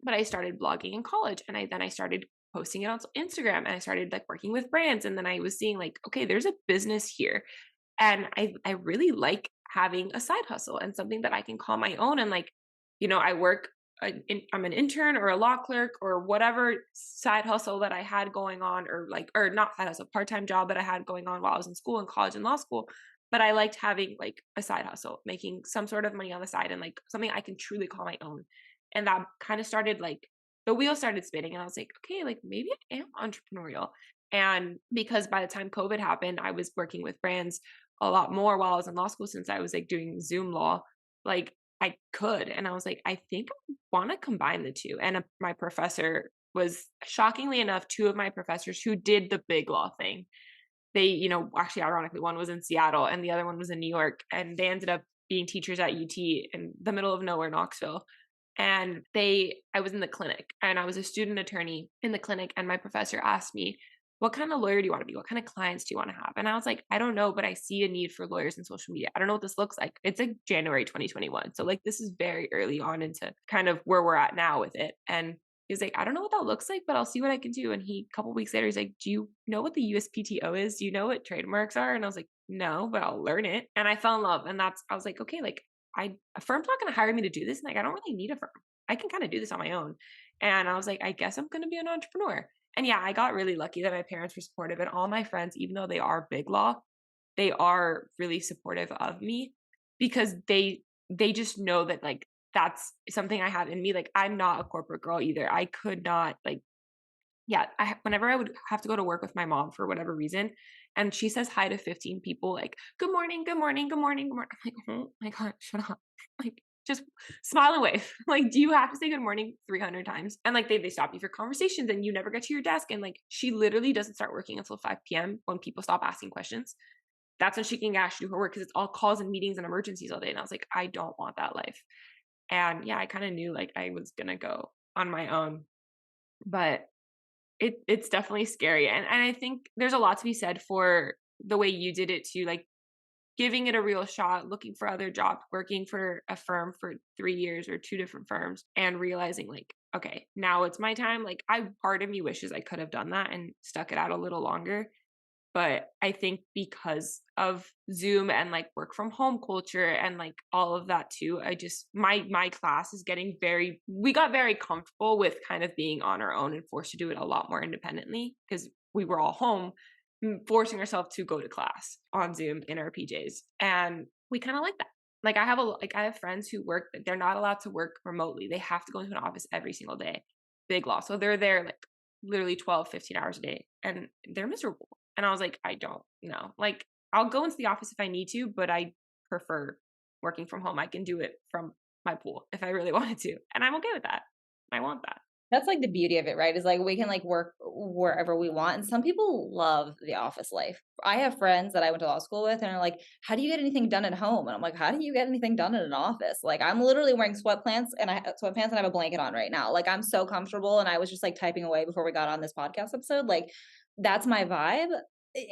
but I started blogging in college and I started posting it on Instagram and I started like working with brands. And then I was seeing like, okay, there's a business here. And I really like having a side hustle and something that I can call my own. And like, you know, I work I'm an intern or a law clerk or whatever side hustle that I had going on, or not side hustle, part-time job that I had going on while I was in school and college and law school. But I liked having like a side hustle, making some sort of money on the side and like something I can truly call my own. And that kind of started like the wheel started spinning and I was like, okay, like maybe I am entrepreneurial. And because by the time COVID happened, I was working with brands a lot more while I was in law school since I was like doing Zoom law. Like I could. And I was like, I think I want to combine the two. And my professor was shockingly enough, two of my professors who did the big law thing. They, actually, ironically, one was in Seattle and the other one was in New York. And they ended up being teachers at UT in the middle of nowhere, Knoxville. And I was in the clinic and I was a student attorney in the clinic. And my professor asked me, what kind of lawyer do you want to be? What kind of clients do you want to have? And I was like, I don't know, but I see a need for lawyers in social media. I don't know what this looks like. It's like January 2021. So like this is very early on into kind of where we're at now with it. And he was like, I don't know what that looks like, but I'll see what I can do. And a couple weeks later, he's like, do you know what the USPTO is? Do you know what trademarks are? And I was like, no, but I'll learn it. And I fell in love. And I was like, okay, like a firm's not going to hire me to do this. And like, I don't really need a firm. I can kind of do this on my own. And I was like, I guess I'm going to be an entrepreneur. And yeah, I got really lucky that my parents were supportive and all my friends, even though they are big law, they are really supportive of me because they just know that like, that's something I have in me. Like, I'm not a corporate girl either. I could not like, yeah, whenever I would have to go to work with my mom for whatever reason, and she says hi to 15 people, like, good morning, good morning, good morning, good morning. I'm like, oh my God, shut up. Like, just smile and wave. Like, do you have to say good morning 300 times? And like, they stop you for conversations and you never get to your desk. And like, she literally doesn't start working until 5 p.m. when people stop asking questions. That's when she can actually do her work because it's all calls and meetings and emergencies all day. And I was like, I don't want that life. And yeah, I kind of knew like I was going to go on my own, but it's definitely scary. And I think there's a lot to be said for the way you did it too, like giving it a real shot, looking for other jobs, working for a firm for 3 years or 2 different firms and realizing like, okay, now it's my time. Like part of me wishes I could have done that and stuck it out a little longer. But I think because of Zoom and like work from home culture and like all of that too, my class is we got very comfortable with kind of being on our own and forced to do it a lot more independently because we were all home, forcing ourselves to go to class on Zoom in our PJs. And we kind of like that. Like I have friends who work, they're not allowed to work remotely. They have to go into an office every single day, big law. So they're there like literally 12, 15 hours a day and they're miserable. And I was like, I don't know. Like, I'll go into the office if I need to, but I prefer working from home. I can do it from my pool if I really wanted to. And I'm okay with that. I want that. That's like the beauty of it, right? Is like we can like work wherever we want. And some people love the office life. I have friends that I went to law school with and are like, how do you get anything done at home? And I'm like, how do you get anything done in an office? Like I'm literally wearing sweatpants and I have a blanket on right now. Like I'm so comfortable. And I was just like typing away before we got on this podcast episode. Like that's my vibe.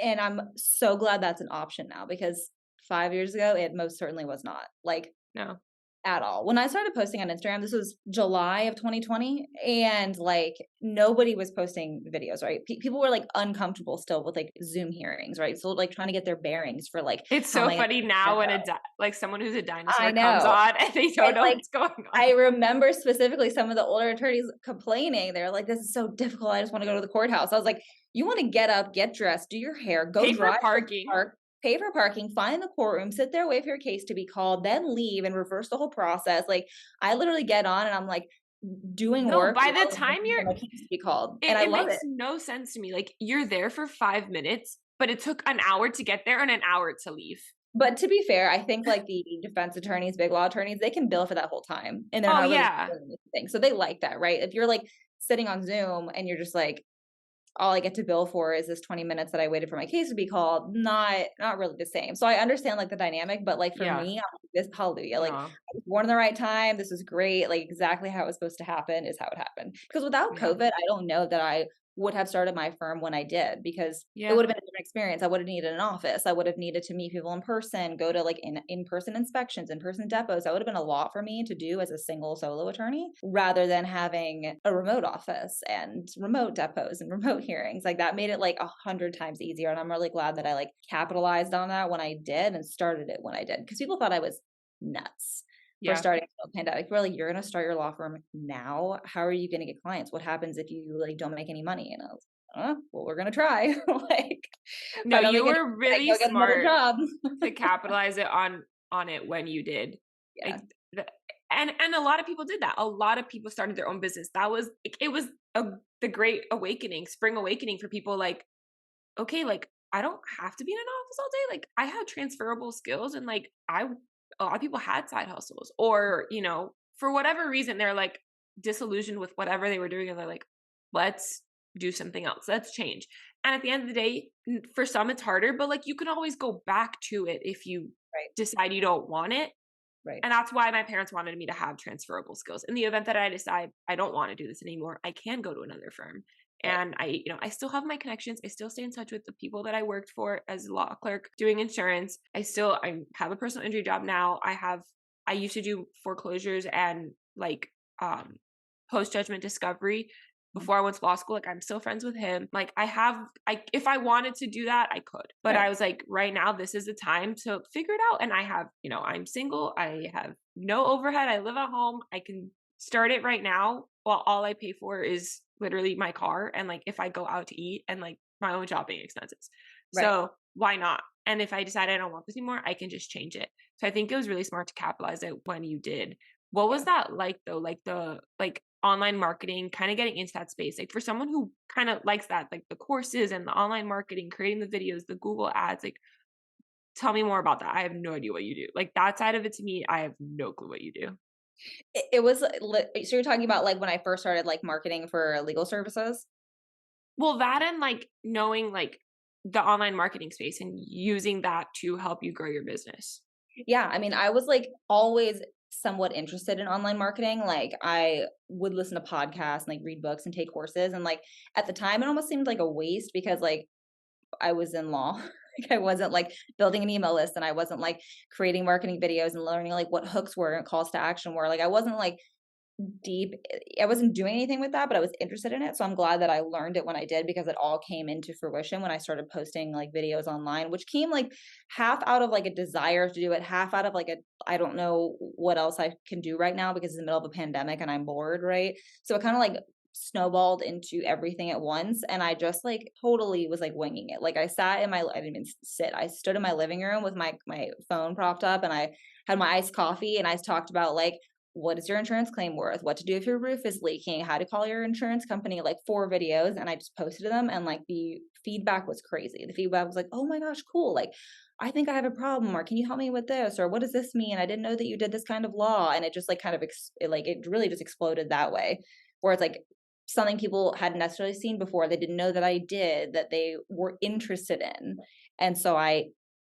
And I'm so glad that's an option now because 5 years ago, it most certainly was not. Like, No. at all. When I started posting on Instagram, this was July of 2020, and like nobody was posting videos, right? People were like uncomfortable still with like Zoom hearings, right? So like trying to get their bearings for like. It's so funny now when like someone who's a dinosaur comes on and they don't know like, what's going on. I remember specifically some of the older attorneys complaining. They're like, "This is so difficult. I just want to go to the courthouse." I was like, "You want to get up, get dressed, do your hair, go Pay drive for parking." pay for parking, find the courtroom, sit there, wait for your case to be called, then leave and reverse the whole process." Like I literally get on and I'm like doing work. By the time my case to be called, it, and I it love makes it. no sense to me. Like you're there for 5 minutes, but it took an hour to get there and an hour to leave. But to be fair, I think like the defense attorneys, big law attorneys, they can bill for that whole time, and they're not really doing anything. So they like that, right? If you're like sitting on Zoom and you're just like, all I get to bill for is this 20 minutes that I waited for my case to be called. Not really the same. So I understand like the dynamic, but like for me, I'm like, this hallelujah. Like I was born in the right time. This is great. Like exactly how it was supposed to happen is how it happened. Because without COVID, I don't know that I would have started my firm when I did because it would have been a different experience. I would have needed an office. I would have needed to meet people in person, go to like in-person inspections, in-person depots. That would have been a lot for me to do as a single solo attorney rather than having a remote office and remote depots and remote hearings. Like that made it like 100 times easier. And I'm really glad that I like capitalized on that when I did and started it when I did because people thought I was nuts. for Yeah. starting a pandemic. Really, you're going to start your law firm now. How are you going to get clients? What happens if you like don't make any money? And I was like, well, we're going to try. Like, if No, I don't you make any were money, really go get another smart job. to capitalize it on it when you did. Yeah. Like the, and a lot of people did that. A lot of people started their own business. That was it was the great awakening, spring awakening for people like, okay, like I don't have to be in an office all day. Like I have transferable skills and like a lot of people had side hustles or, for whatever reason they're like disillusioned with whatever they were doing and they're like, let's do something else. Let's change. And at the end of the day, for some it's harder, but like you can always go back to it if you Right. decide you don't want it. Right. And that's why my parents wanted me to have transferable skills. In the event that I decide I don't want to do this anymore, I can go to another firm. Right. And I still have my connections. I still stay in touch with the people that I worked for as a law clerk doing insurance. I have a personal injury job now. I used to do foreclosures and like post judgment discovery before I went to law school. Like I'm still friends with him. Like if I wanted to do that, I could. But Right. I was like, right now, this is the time to figure it out. And I have, I'm single. I have no overhead. I live at home. I can start it right now. Well, all I pay for is literally my car. And like if I go out to eat and like my own shopping expenses. Right. So why not? And if I decide I don't want this anymore, I can just change it. So I think it was really smart to capitalize it when you did. What was that like though? Like the online marketing, kind of getting into that space. Like for someone who kind of likes that, like the courses and the online marketing, creating the videos, the Google ads, like tell me more about that. I have no idea what you do. Like that side of it to me, I have no clue what you do. It was so you're talking about like when I first started like marketing for legal services? Well, that and like knowing like the online marketing space and using that to help you grow your business. Yeah, I mean, I was like always somewhat interested in online marketing. Like I would listen to podcasts and like read books and take courses. And like at the time, it almost seemed like a waste because like I was in law. Like I wasn't like building an email list and I wasn't like creating marketing videos and learning like what hooks were and calls to action were. Like I wasn't like deep. I wasn't doing anything with that, but I was interested in it. So I'm glad that I learned it when I did because it all came into fruition when I started posting like videos online, which came like half out of like a desire to do it, half out of like I don't know what else I can do right now because it's the middle of a pandemic and I'm bored, right? So it kind of like snowballed into everything at once and I just like totally was like winging it. Like I didn't even sit. I stood in my living room with my phone propped up and I had my iced coffee and I talked about like what is your insurance claim worth? What to do if your roof is leaking? How to call your insurance company? Like 4 videos, and I just posted them, and like the feedback was crazy. The feedback was like, "Oh my gosh, cool! Like, I think I have a problem, or can you help me with this, or what does this mean? I didn't know that you did this kind of law." And it just like kind of it really just exploded that way, where it's like something people hadn't necessarily seen before. They didn't know that I did, that they were interested in, and so I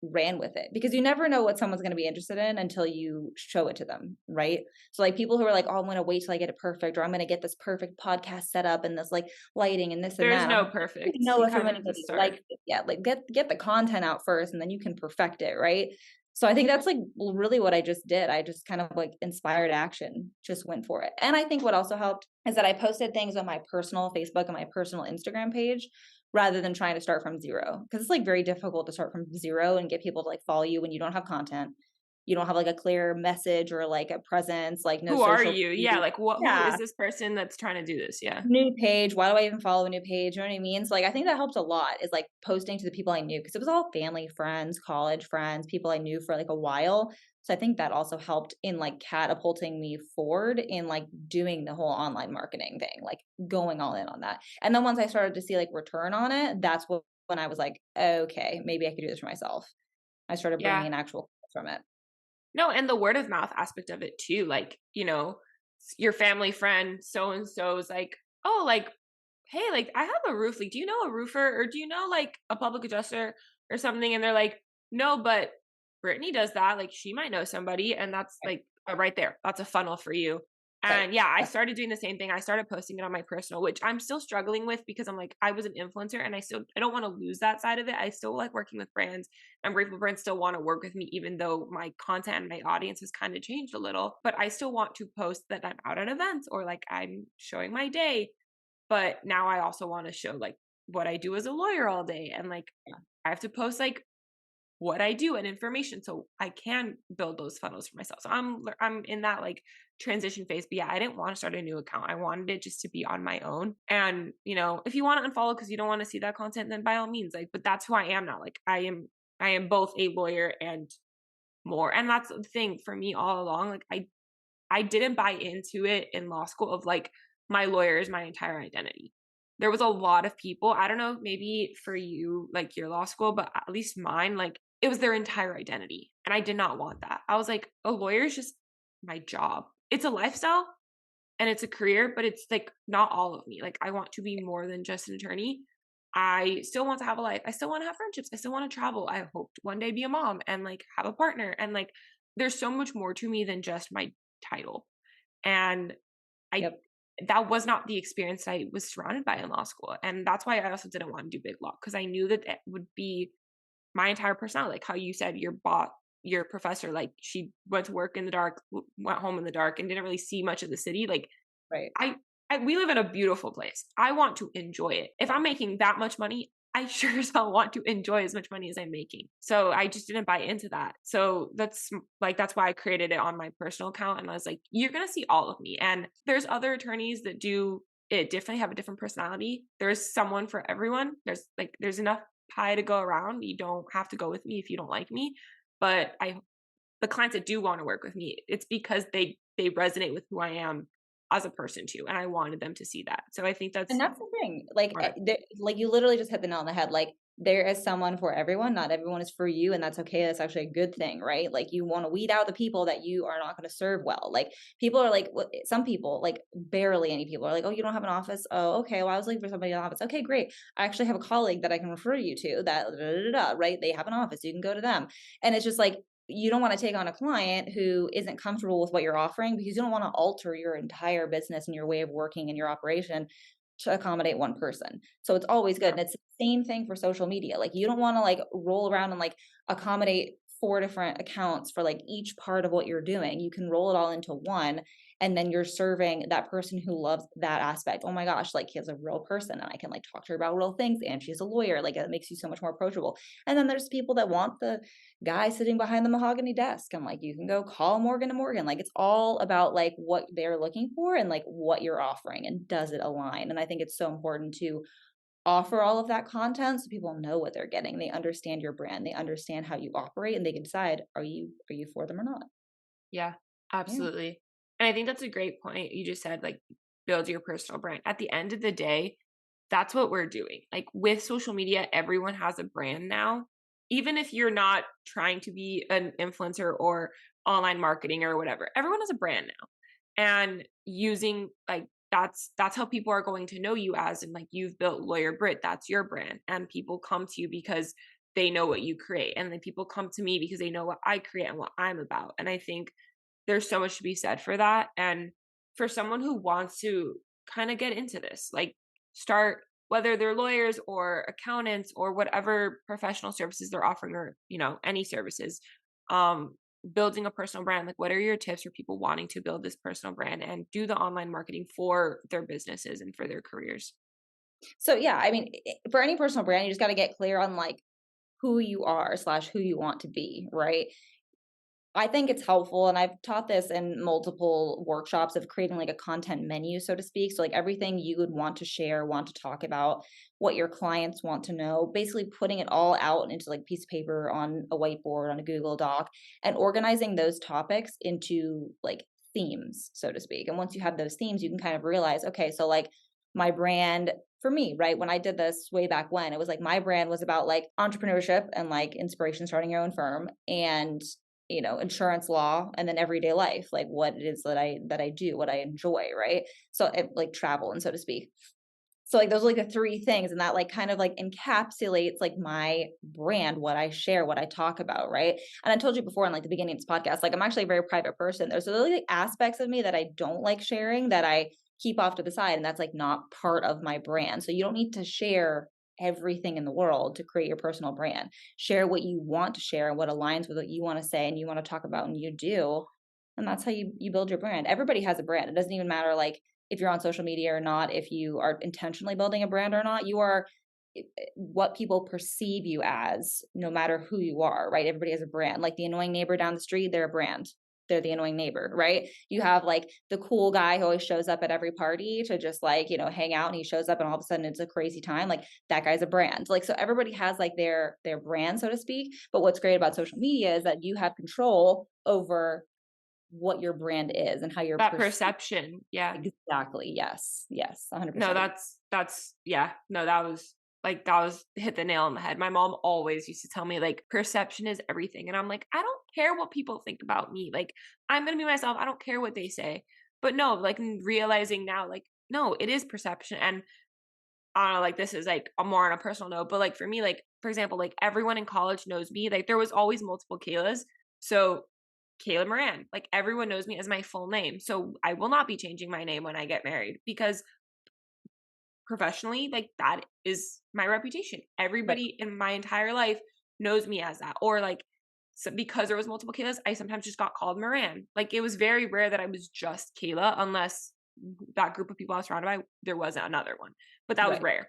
ran with it because you never know what someone's going to be interested in until you show it to them, right? So like people who are like, oh, I'm going to wait till I get it perfect, or I'm going to get this perfect podcast set up and this like lighting and this and There's that. I'm no like, you perfect. know You if kind of everybody have to likes start. it yet. Like get the content out first and then you can perfect it, right? So I think that's like really what I just did. I just kind of like inspired action, just went for it. And I think what also helped is that I posted things on my personal Facebook and my personal Instagram page rather than trying to start from zero. Because it's like very difficult to start from zero and get people to like follow you when you don't have content. You don't have like a clear message or like a presence, like no Who are social you? media. Yeah, like who Yeah. is this person that's trying to do this? Yeah. New page. Why do I even follow a new page? You know what I mean? So like I think that helped a lot is like posting to the people I knew because it was all family, friends, college friends, people I knew for like a while. So I think that also helped in like catapulting me forward in like doing the whole online marketing thing, like going all in on that. And then once I started to see like return on it, that's when I was like, okay, maybe I could do this for myself. I started bringing Yeah. in actual from it. No, and the word of mouth aspect of it too. Like, your family friend so and so is like, oh, like, hey, like I have a roof leak. Do you know a roofer or do you know like a public adjuster or something? And they're like, no, but Brittany does that. Like she might know somebody, and that's Right. like right there. That's a funnel for you. Right. And yeah, I started doing the same thing. I started posting it on my personal, which I'm still struggling with because I'm like, I was an influencer and I don't want to lose that side of it. I still like working with brands. I'm grateful brands still want to work with me, even though my content and my audience has kind of changed a little. But I still want to post that I'm out at events or like I'm showing my day. But now I also want to show like what I do as a lawyer all day. And like I have to post like what I do and information so I can build those funnels for myself. So I'm in that like transition phase. But yeah, I didn't want to start a new account. I wanted it just to be on my own. And, if you want to unfollow because you don't want to see that content, then by all means, like, but that's who I am now. Like I am both a lawyer and more. And that's the thing for me all along. Like I didn't buy into it in law school of like my lawyer is my entire identity. There was a lot of people, I don't know, maybe for you, like your law school, but at least mine, like it was their entire identity. And I did not want that. I was like, a lawyer is just my job. It's a lifestyle and it's a career, but it's like not all of me. Like I want to be more than just an attorney. I still want to have a life. I still want to have friendships. I still want to travel. I hope to one day be a mom and like have a partner. And like there's so much more to me than just my title. And I Yep. that was not the experience that I was surrounded by in law school. And that's why I also didn't want to do big law because I knew that it would be my entire personality. Like how you said your professor, like she went to work in the dark, went home in the dark and didn't really see much of the city. Like Right. we live in a beautiful place. I want to enjoy it. If I'm making that much money, I sure as hell want to enjoy as much money as I'm making. So I just didn't buy into that. So that's why I created it on my personal account. And I was like, you're going to see all of me. And there's other attorneys that do it differently, have a different personality. There's someone for everyone. There's enough pie to go around. You don't have to go with me if you don't like me. But the clients that do want to work with me, it's because they resonate with who I am as a person too. And I wanted them to see that. So I think And that's that's the thing, like, smart. like, you literally just hit the nail on the head, like, there is someone for everyone, not everyone is for you, and that's okay, that's actually a good thing, right? Like, you wanna weed out the people that you are not gonna serve well, like, people are like some people, like, barely any people are like, "Oh, you don't have an office? Oh, okay, well, I was looking for somebody in the office. Okay, great. I actually have a colleague that I can refer you to that da, da, da, da," right? They have an office, you can go to them, and it's just like, you don't wanna take on a client who isn't comfortable with what you're offering because you don't wanna alter your entire business and your way of working and your operation to accommodate one person. So it's always good. Yeah. And it's the same thing for social media. Like you don't want to like roll around and like accommodate four different accounts for like each part of what you're doing. You can roll it all into one and then you're serving that person who loves that aspect. Oh my gosh, like he's a real person and I can like talk to her about real things and she's a lawyer. Like it makes you so much more approachable. And then there's people that want the guy sitting behind the mahogany desk. I'm like, you can go call Morgan to Morgan. Like it's all about like what they're looking for and like what you're offering and does it align. And I think it's so important to offer all of that content so people know what they're getting. They understand your brand, they understand how you operate, and they can decide are you for them or not. Yeah, Yeah. absolutely. And I think that's a great point. You just said like build your personal brand. At the end of the day, that's what we're doing. Like with social media, everyone has a brand now. Even if you're not trying to be an influencer or online marketing or whatever, everyone has a brand now. And using like that's how people are going to know you as and like you've built Lawyer Britt, that's your brand. And people come to you because they know what you create. And then people come to me because they know what I create and what I'm about. And I think there's so much to be said for that. And for someone who wants to kind of get into this, like start whether they're lawyers or accountants or whatever professional services they're offering or, any services, um, building a personal brand, like what are your tips for people wanting to build this personal brand and do the online marketing for their businesses and for their careers? So yeah, I mean, for any personal brand, you just got to get clear on like who you are slash who you want to be, right? I think it's helpful, and I've taught this in multiple workshops of creating like a content menu, so to speak. So, like everything you would want to share, want to talk about, what your clients want to know, basically putting it all out into like piece of paper on a whiteboard, on a Google Doc, and organizing those topics into like themes, so to speak. And once you have those themes, you can kind of realize, okay, so like my brand for me, right? When I did this way back when, it was like my brand was about like entrepreneurship and like inspiration starting your own firm and insurance law and then everyday life, like what it is that I do, what I enjoy, right? So like travel and so to speak. So like those are like the three things and that like kind of like encapsulates like my brand, what I share, what I talk about, right? And I told you before in like the beginning of this podcast, like I'm actually a very private person. There's really like aspects of me that I don't like sharing that I keep off to the side and that's like not part of my brand. So you don't need to share everything in the world to create your personal brand. Share what you want to share and what aligns with what you want to say and you want to talk about and you do. And that's how you build your brand. Everybody has a brand. It doesn't even matter like if you're on social media or not, if you are intentionally building a brand or not, you are what people perceive you as, no matter who you are, right? Everybody has a brand. Like the annoying neighbor down the street, they're a brand. They're the annoying neighbor, right? You have like the cool guy who always shows up at every party to just like, hang out, and he shows up and all of a sudden it's a crazy time. Like that guy's a brand. Like, so everybody has like their brand, so to speak. But what's great about social media is that you have control over what your brand is and how you're That perceived. perception. Yeah. Exactly. Yes. Yes. No, 100%. that's yeah. No, that was hit the nail on the head. My mom always used to tell me like perception is everything. And I'm like, I don't care what people think about me. Like I'm gonna be myself. I don't care what they say. But no, like realizing now, like, no, it is perception. And I don't know, like this is like a more on a personal note, but like for me, like, for example, like everyone in college knows me. Like there was always multiple Kaylas. So Kayla Moran, like everyone knows me as my full name. So I will not be changing my name when I get married because professionally, like that is my reputation. Right. Everybody in my entire life knows me as that. Or like, so because there was multiple Kaylas, I sometimes just got called Moran. Like it was very rare that I was just Kayla, unless that group of people I was surrounded by, there wasn't another one. But that was Right. rare.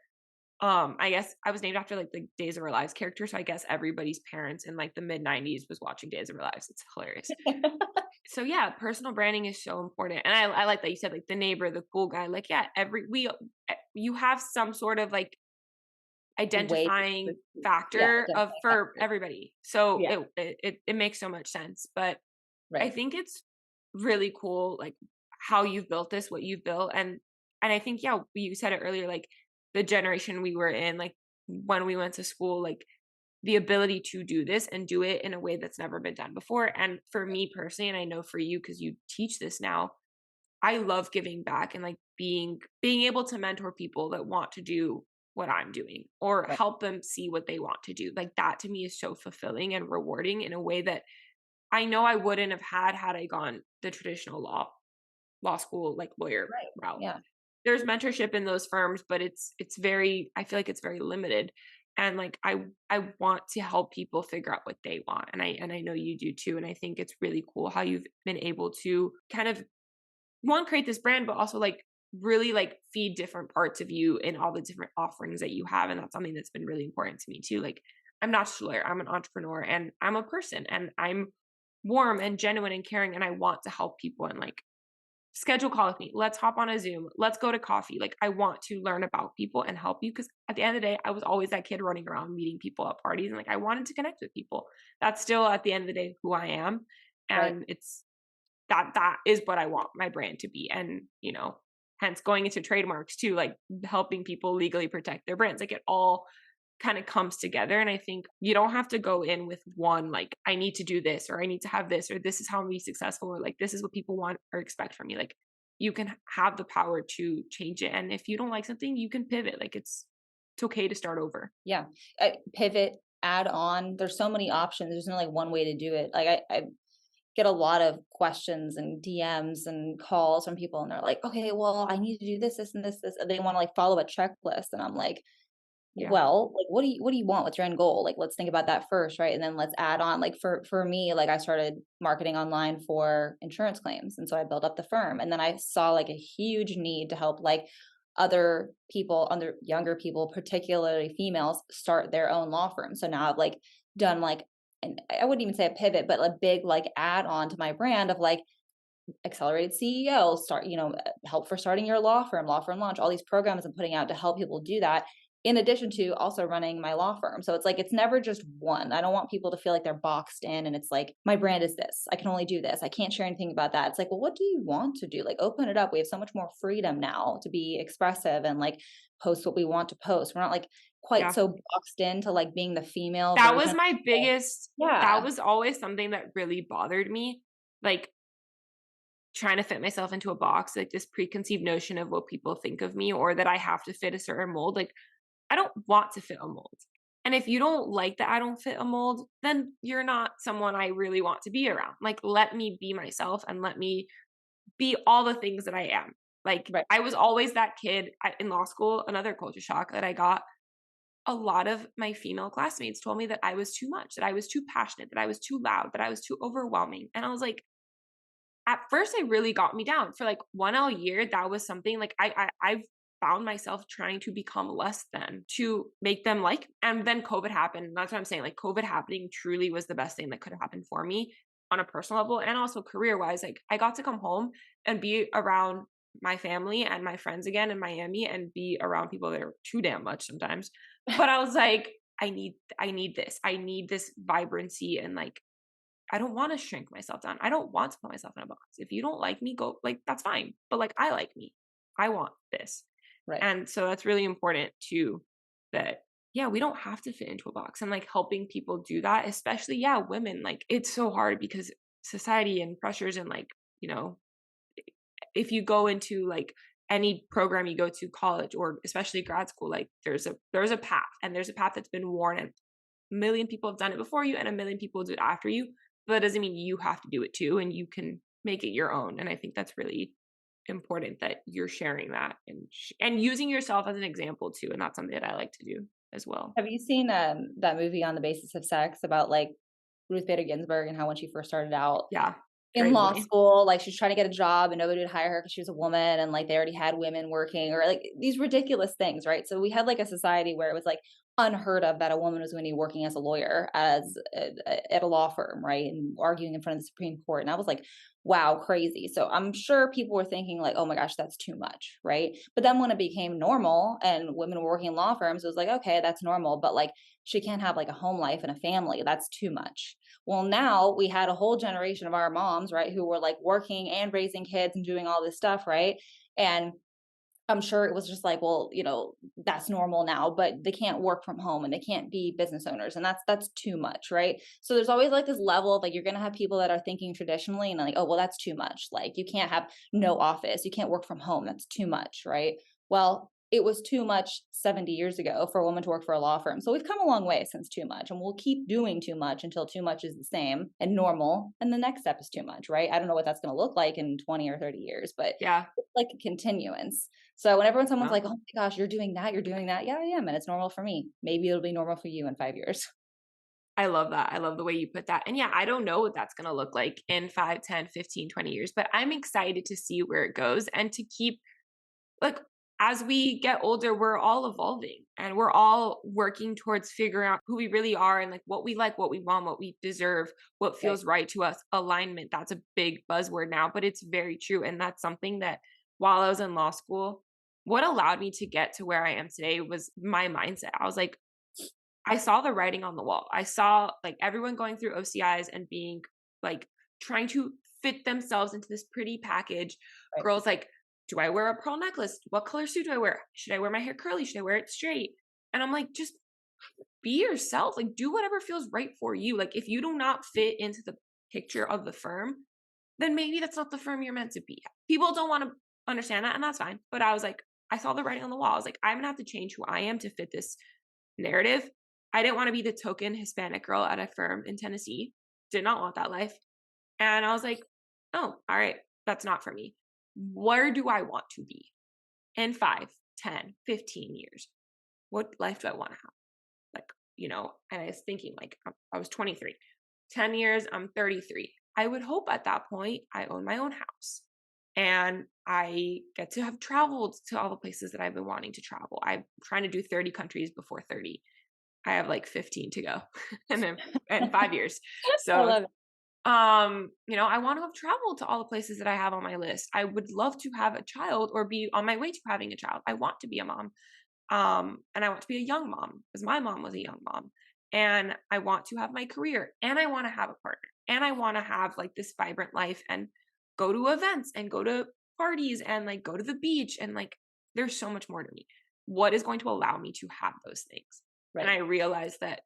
I guess I was named after like the Days of Our Lives character, so I guess everybody's parents in like the mid '90s was watching Days of Our Lives. It's hilarious. So yeah, personal branding is so important, and I like that you said like the neighbor, the cool guy. Like yeah, you have some sort of like Way. identifying Yeah. factor of Definitely for factor. everybody. So Yeah. it makes so much sense. But I Right. think it's really cool, like how you've built this, what you've built, and I think yeah, you said it earlier, like the generation we were in, like when we went to school, like the ability to do this and do it in a way that's never been done before. And for me personally, and I know for you because you teach this now, I love giving back and like being able to mentor people that want to do what I'm doing or Right. help them see what they want to do. Like that to me is so fulfilling and rewarding in a way that I know I wouldn't have had I gone the traditional law school like lawyer Right. route. Yeah. There's mentorship in those firms, but it's very I feel like it's very limited. And like I want to help people figure out what they want. And I know you do too. And I think it's really cool how you've been able to kind of one create this brand, but also like really like feed different parts of you in all the different offerings that you have. And that's something that's been really important to me too. Like I'm not just a lawyer, I'm an entrepreneur and I'm a person and I'm warm and genuine and caring and I want to help people and like schedule a call with me. Let's hop on a Zoom. Let's go to coffee. Like I want to learn about people and help you because at the end of the day, I was always that kid running around meeting people at parties and like I wanted to connect with people. That's still at the end of the day who I am. Right. And it's that is what I want my brand to be. And, hence going into trademarks too, like helping people legally protect their brands. Like it all kind of comes together. And I think you don't have to go in with one, like, I need to do this, or I need to have this, or this is how I'm be successful, or like, this is what people want or expect from me. Like, you can have the power to change it. And if you don't like something, you can pivot. Like, it's okay to start over. Yeah. Pivot, add on. There's so many options. There's no like one way to do it. Like I get a lot of questions and DMs and calls from people and they're like, okay, well, I need to do this, this, and this, this. And they want to like follow a checklist. And I'm like, Yeah. well, like what do you want? What's your end goal? Like let's think about that first, right? And then let's add on. Like for me, like I started marketing online for insurance claims. And so I built up the firm. And then I saw like a huge need to help like other younger people, particularly females, start their own law firm. So now I've like done like, and I wouldn't even say a pivot, but a big like add on to my brand of like accelerated CEO, help for starting your law firm launch, all these programs I'm putting out to help people do that. In addition to also running my law firm. So it's like, it's never just one. I don't want people to feel like they're boxed in and it's like, my brand is this. I can only do this. I can't share anything about that. It's like, well, what do you want to do? Like, open it up. We have so much more freedom now to be expressive and like post what we want to post. We're not like quite Yeah. so boxed into like being the female That was version. my biggest, that Yeah. was always something that really bothered me. Like, trying to fit myself into a box, like this preconceived notion of what people think of me or that I have to fit a certain mold. Like, I don't want to fit a mold. And if you don't like that I don't fit a mold, then you're not someone I really want to be around. Like, let me be myself and let me be all the things that I am. Like, Right. I was always that kid in law school. Another culture shock that I got, a lot of my female classmates told me that I was too much, that I was too passionate, that I was too loud, that I was too overwhelming. And I was like, at first it really got me down for like 1 year. That was something like I've found myself trying to become less than to make them like, and then COVID happened. And that's what I'm saying. Like COVID happening truly was the best thing that could have happened for me on a personal level and also career wise. Like I got to come home and be around my family and my friends again in Miami and be around people that are too damn much sometimes. But I was like, I need this. I need this vibrancy and like, I don't want to shrink myself down. I don't want to put myself in a box. If you don't like me, go like, that's fine. But like, I like me. I want this. Right. And so that's really important too, that, yeah, we don't have to fit into a box and like helping people do that, especially, yeah, women, like it's so hard because society and pressures and like, you know, if you go into like any program you go to college or especially grad school, like there's a path and there's a path that's been worn and a million people have done it before you and a million people do it after you. But that doesn't mean you have to do it too. And you can make it your own. And I think that's really important that you're sharing that and using yourself as an example too. And that's something that I like to do as well. Have you seen that movie On the Basis of Sex about like Ruth Bader Ginsburg and how when she first started out Yeah. in law school, like she's trying to get a job and nobody would hire her because she was a woman and like they already had women working or like these ridiculous things, right? So we had like a society where it was like unheard of that a woman was going to be working as a lawyer at a law firm, right? And arguing in front of the Supreme Court. And I was like, wow, crazy. So I'm sure people were thinking like, oh my gosh, that's too much, right? But then when it became normal and women were working in law firms, it was like, okay, that's normal. But like she can't have like a home life and a family. That's too much. Well, now we had a whole generation of our moms, right, who were like working and raising kids and doing all this stuff, right? And I'm sure it was just like, well, you know, that's normal now, but they can't work from home and they can't be business owners. And that's too much, right? So there's always like this level of like, you're going to have people that are thinking traditionally and like, oh, well, that's too much. Like you can't have no office. You can't work from home. That's too much, right? Well, it was too much 70 years ago for a woman to work for a law firm. So we've come a long way since too much, and we'll keep doing too much until too much is the same and normal. And the next step is too much, right? I don't know what that's going to look like in 20 or 30 years, but yeah, it's like a continuance. So whenever someone's yeah. like, oh my gosh, you're doing that. Yeah, I am. And it's normal for me. Maybe it'll be normal for you in 5 years. I love that. I love the way you put that. And yeah, I don't know what that's going to look like in 5, 10, 15, 20 years, but I'm excited to see where it goes and to keep like, as we get older, we're all evolving and we're all working towards figuring out who we really are and like, what we want, what we deserve, what feels right to us. Alignment. That's a big buzzword now, but it's very true. And that's something that while I was in law school, what allowed me to get to where I am today was my mindset. I was like, I saw the writing on the wall. I saw like everyone going through OCIs and being like trying to fit themselves into this pretty package. Right. Girls like, do I wear a pearl necklace? What color suit do I wear? Should I wear my hair curly? Should I wear it straight? And I'm like, just be yourself. Like do whatever feels right for you. Like if you do not fit into the picture of the firm, then maybe that's not the firm you're meant to be at. People don't want to understand that, and that's fine. But I was like, I saw the writing on the wall. I was like, I'm gonna have to change who I am to fit this narrative. I didn't want to be the token Hispanic girl at a firm in Tennessee. Did not want that life. And I was like, oh, all right, that's not for me. Where do I want to be in 5, 10, 15 years? What life do I want to have? Like, you know, and I was thinking like, I was 23, 10 years, I'm 33. I would hope at that point I own my own house and I get to have traveled to all the places that I've been wanting to travel. I'm trying to do 30 countries before 30. I have like 15 to go and then in 5 years. So I love it. you know, I want to have traveled to all the places that I have on my list. I would love to have a child or be on my way to having a child. I want to be a mom. And I want to be a young mom because my mom was a young mom. And I want to have my career and I want to have a partner and I want to have like this vibrant life and go to events and go to parties and like go to the beach. And like, there's so much more to me. What is going to allow me to have those things? Right. And I realized that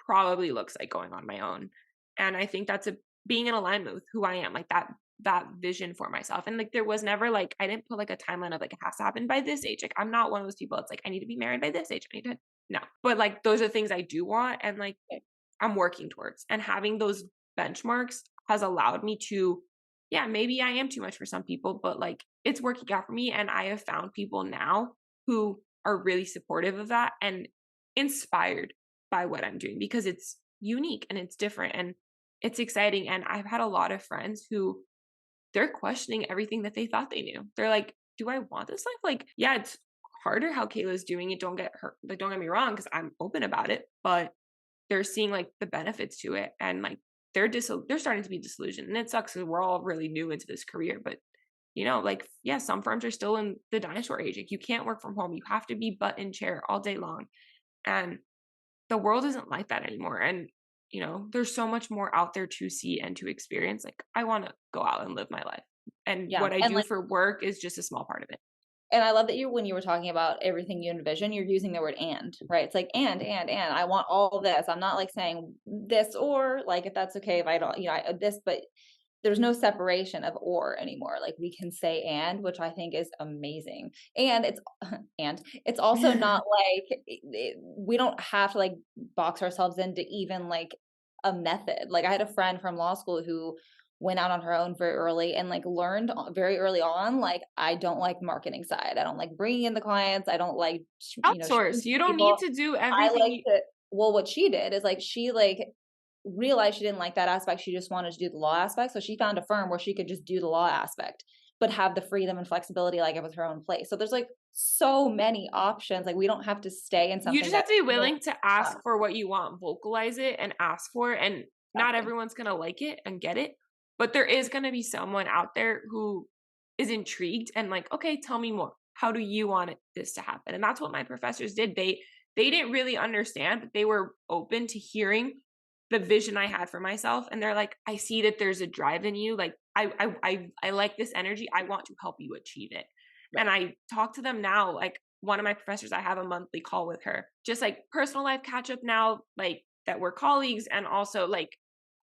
probably looks like going on my own. And I think that's being in alignment with who I am, like that vision for myself. And like, there was never like, I didn't put like a timeline of like, it has to happen by this age. Like, I'm not one of those people. It's like, I need to be married by this age. No, but like, those are things I do want. And like, I'm working towards, and having those benchmarks has allowed me to, yeah, maybe I am too much for some people, but like, it's working out for me. And I have found people now who are really supportive of that and inspired by what I'm doing because it's unique and it's different and it's exciting. And I've had a lot of friends who they're questioning everything that they thought they knew. They're like, do I want this life? Like, yeah, it's harder how Kayla's doing it. Don't get her, like, don't get me wrong, because I'm open about it, but they're seeing like the benefits to it, and like they're starting to be disillusioned, and it sucks because we're all really new into this career. But like, yeah, some firms are still in the dinosaur age. Like, you can't work from home. You have to be butt in chair all day long, and the world isn't like that anymore. And there's so much more out there to see and to experience. Like, I want to go out and live my life, and Yeah. what I And do like, for work is just a small part of it. and I love that when you were talking about everything you envision, you're using the word and, right? It's like, and, I want all this. I'm not like saying this, or like, if that's okay, if I don't, this, but there's no separation of or anymore. Like, we can say and, which I think is amazing. And it's, and it's also not like we don't have to like box ourselves into even like a method. Like, I had a friend from law school who went out on her own very early and like learned very early on, like, I don't like marketing side. I don't like bringing in the clients. I don't like, Outsource. shooting You don't need people. to do I everything. like to, well, what she did is like, she like realized she didn't like that aspect. She just wanted to do the law aspect. So she found a firm where she could just do the law aspect, but have the freedom and flexibility, like it was her own place. So there's like so many options. Like, we don't have to stay in You something just have that to be we don't willing to ask love. for what you want, vocalize it, and ask for it. And not Exactly. everyone's going to like it and get it, but there is going to be someone out there who is intrigued and like, okay, tell me more. How do you want this to happen? And that's what my professors did. They didn't really understand, but they were open to hearing the vision I had for myself. And they're like, I see that there's a drive in you. Like, I like this energy. I want to help you achieve it. Right. And I talk to them now, like, one of my professors, I have a monthly call with her, just like personal life catch up now, like that we're colleagues, and also like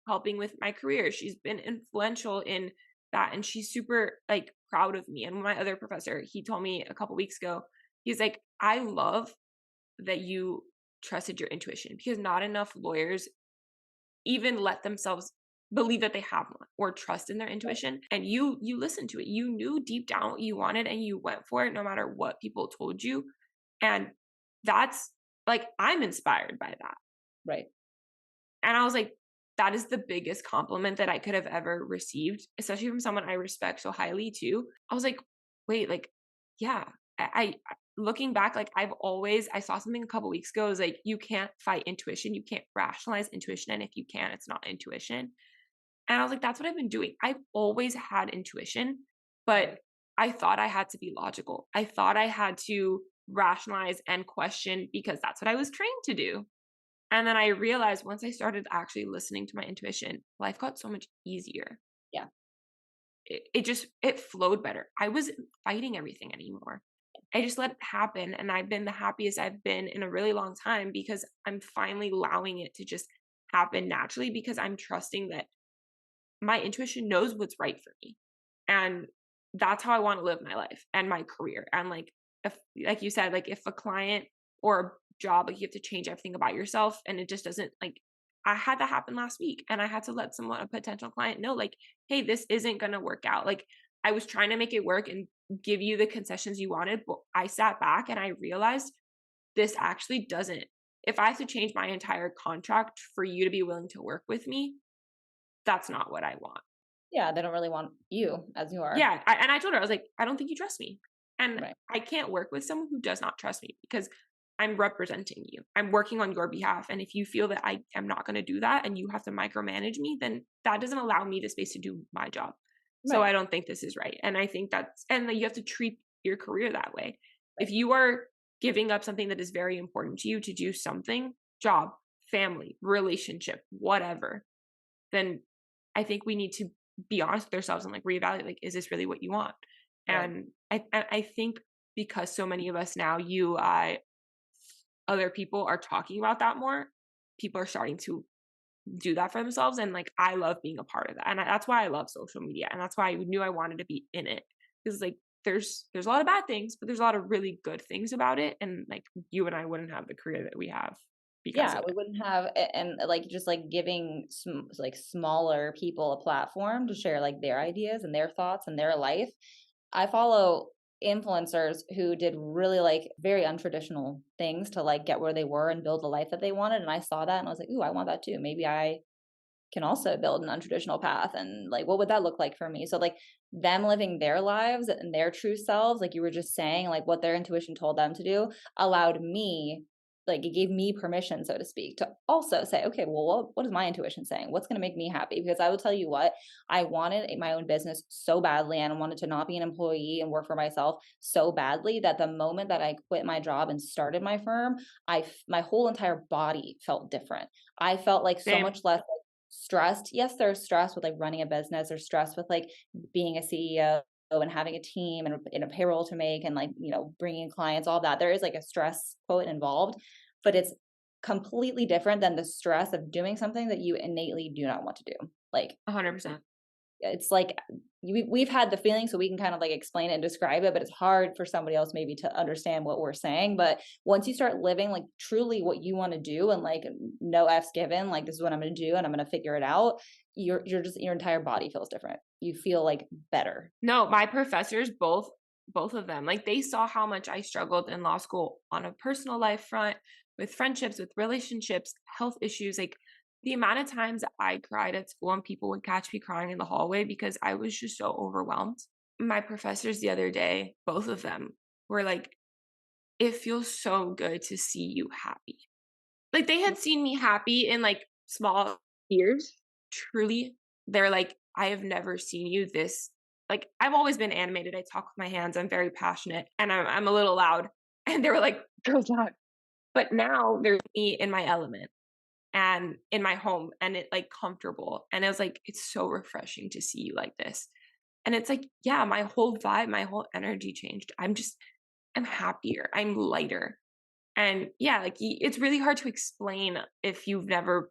helping with my career. She's been influential in that, and she's super like proud of me. And my other professor, he told me a couple weeks ago, he's like, I love that you trusted your intuition, because not enough lawyers even let themselves believe that they have one or trust in their intuition. And you listened to it. You knew deep down what you wanted, and you went for it no matter what people told you. And that's like, I'm inspired by that. Right. And I was like, that is the biggest compliment that I could have ever received, especially from someone I respect so highly too. I was like, wait, like, yeah, I looking back, like, I saw something a couple weeks ago. It was like, you can't fight intuition. You can't rationalize intuition. And if you can, it's not intuition. And I was like, that's what I've been doing. I've always had intuition, but I thought I had to be logical. I thought I had to rationalize and question, because that's what I was trained to do. And then I realized, once I started actually listening to my intuition, life got so much easier. Yeah. It flowed better. I wasn't fighting everything anymore. I just let it happen. And I've been the happiest I've been in a really long time, because I'm finally allowing it to just happen naturally, because I'm trusting that my intuition knows what's right for me. And that's how I want to live my life and my career. And like, if, like you said, like, if a client or a job, like, you have to change everything about yourself, and it just doesn't, like, I had that happen last week, and I had to let a potential client know, like, hey, this isn't going to work out. Like, I was trying to make it work and give you the concessions you wanted, but I sat back and I realized this actually doesn't. If I have to change my entire contract for you to be willing to work with me, that's not what I want. Yeah. They don't really want you as you are. Yeah. And I told her, I was like, I don't think you trust me. And Right. I can't work with someone who does not trust me, because I'm representing you. I'm working on your behalf. And if you feel that I am not going to do that and you have to micromanage me, then that doesn't allow me the space to do my job. So Right. I don't think this is right. And I think and you have to treat your career that way. If you are giving up something that is very important to you to do something, job, family, relationship, whatever, then I think we need to be honest with ourselves and like reevaluate, like, is this really what you want? Right. And I think because so many of us now, other people are talking about that more, people are starting to do that for themselves. And like, I love being a part of that. And that's why I love social media. And that's why I knew I wanted to be in it. Because like, there's a lot of bad things, but there's a lot of really good things about it. And like, you and I wouldn't have the career that we have because Yeah, of we it. wouldn't have, and like, just like giving like smaller people a platform to share like their ideas and their thoughts and their life. I follow influencers who did really like very untraditional things to like get where they were and build the life that they wanted. And I saw that and I was like, ooh, I want that too. Maybe I can also build an untraditional path, and like what would that look like for me? So like them living their lives and their true selves, like you were just saying, like what their intuition told them to do allowed me, like it gave me permission, so to speak, to also say, okay, well, what is my intuition saying? What's going to make me happy? Because I will tell you what, I wanted my own business so badly, and I wanted to not be an employee and work for myself so badly that the moment that I quit my job and started my firm, my whole entire body felt different. I felt like so Same. much less stressed. Yes, there's stress with like running a business, or stress with like being a CEO and having a team and a payroll to make, and like, bringing in clients, all that. There is like a stress quote involved, but it's completely different than the stress of doing something that you innately do not want to do. Like 100%. it's like we've had the feeling, so we can kind of like explain it and describe it, but it's hard for somebody else maybe to understand what we're saying. But once you start living like truly what you want to do, and like no f's given, like this is what I'm going to do and I'm going to figure it out, you're just, your entire body feels different. You feel like better. No, my professors, both of them, like they saw how much I struggled in law school on a personal life front, with friendships, with relationships, health issues. Like the amount of times I cried at school and people would catch me crying in the hallway because I was just so overwhelmed. My professors the other day, both of them were like, it feels so good to see you happy. Like they had seen me happy in like small years. Truly, they're like, I have never seen you this. Like I've always been animated. I talk with my hands. I'm very passionate, and I'm a little loud. And they were like, girl, talk. But now there's me in my element and in my home, and it like comfortable. And it was like, it's so refreshing to see you like this. And it's like, yeah, my whole vibe, my whole energy changed. I'm happier. I'm lighter. And yeah, like it's really hard to explain if you've never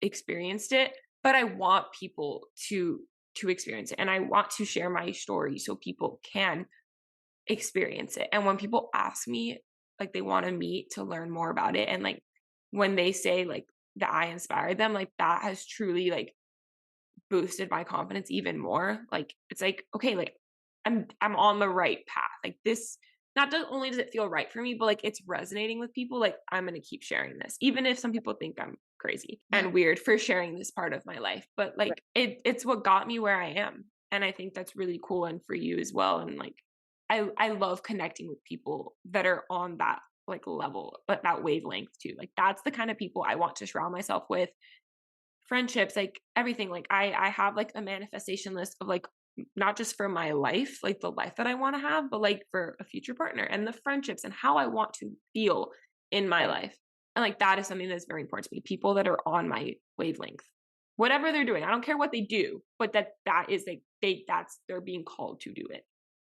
experienced it, but I want people to experience it, and I want to share my story so people can experience it. And when people ask me like they want to meet to learn more about it, and like when they say like that I inspired them, like that has truly like boosted my confidence even more. Like it's like, okay, like I'm on the right path. Like this, not only does it feel right for me, but like it's resonating with people. Like I'm going to keep sharing this, even if some people think I'm crazy and weird for sharing this part of my life. But like it's what got me where I am. And I think that's really cool. And for you as well. And like, I love connecting with people that are on that like level, but that wavelength too. Like that's the kind of people I want to surround myself with. Friendships, like everything. Like I have like a manifestation list of like, not just for my life, like the life that I want to have, but like for a future partner, and the friendships and how I want to feel in my life. And like that is something that's very important to me. People that are on my wavelength, whatever they're doing, I don't care what they do, but that is like they're being called to do it.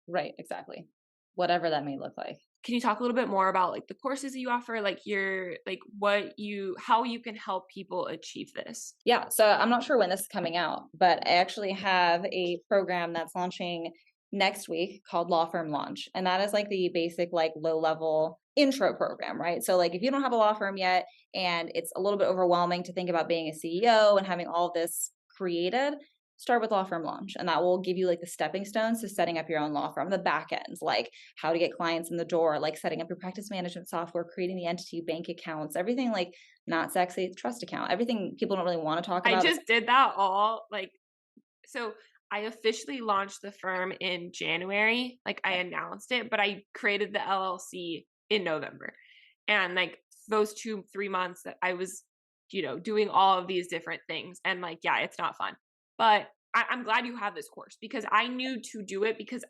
Right. Exactly. Whatever that may look like. Can you talk a little bit more about like the courses that you offer, like how you can help people achieve this? Yeah. So I'm not sure when this is coming out, but I actually have a program that's launching next week called Law Firm Launch. And that is like the basic, like low level intro program, right? So like if you don't have a law firm yet and it's a little bit overwhelming to think about being a CEO and having all of this created, start with Law Firm Launch. And that will give you like the stepping stones to setting up your own law firm, the back ends, like how to get clients in the door, like setting up your practice management software, creating the entity, bank accounts, everything like not sexy, trust account, everything people don't really want to talk about. I just did that all like, so I officially launched the firm in January. Like I announced it, but I created the LLC in November. And like those 2-3 months that I was, doing all of these different things. And like, yeah, it's not fun. But I'm glad you have this course, because I knew to do it, because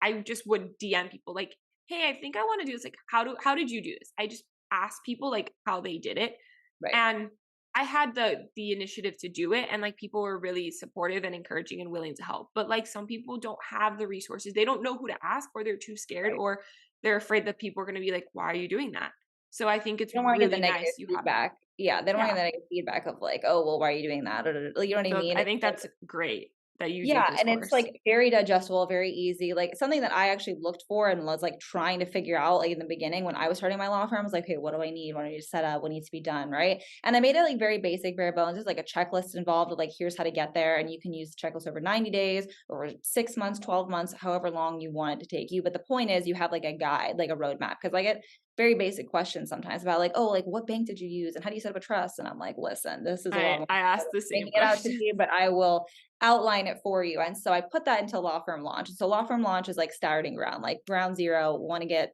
I just would DM people like, hey, I think I want to do this. Like, how did you do this? I just asked people like how they did it. Right. And I had the initiative to do it, and like people were really supportive and encouraging and willing to help. But like some people don't have the resources. They don't know who to ask, or they're too scared, or they're afraid that people are going to be like, why are you doing that? So I think it's really nice you have feedback. Yeah, they don't want to get the negative feedback of like, oh, well, why are you doing that? Or, you know what I mean? I think that's great that you did this and course. it's like very digestible, very easy. Like something that I actually looked for and was like trying to figure out like in the beginning when I was starting my law firm. I was like, okay, what do I need? What do I need to set up? What needs to be done? Right. And I made it like very basic, bare bones, just like a checklist involved with like, here's how to get there. And you can use the checklist over 90 days, over 6 months, 12 months, however long you want it to take you. But the point is you have like a guide, like a roadmap. Cause I get very basic questions sometimes about like, oh, like what bank did you use and how do you set up a trust? And I'm like, listen, this is a lot more I asked the same making it out to question. you, but I will outline it for you. And so I put that into law firm launch. So law firm launch is like starting ground, like ground zero, want to get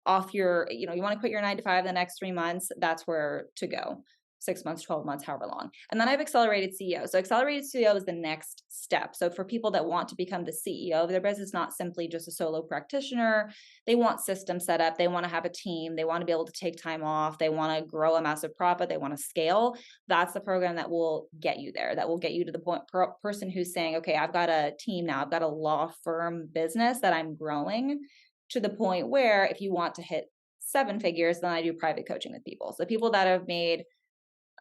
off your, you want to quit your 9 to 5 the next 3 months. That's where to go. 6 months, 12 months, however long. And then I have accelerated CEO. So accelerated CEO is the next step. So for people that want to become the CEO of their business, not simply just a solo practitioner, they want systems set up. They want to have a team. They want to be able to take time off. They want to grow a massive profit. They want to scale. That's the program that will get you there. That will get you to the point person who's saying, okay, I've got a team now. I've got a law firm business that I'm growing to the point where if you want to hit 7 figures, then I do private coaching with people. So people that have made,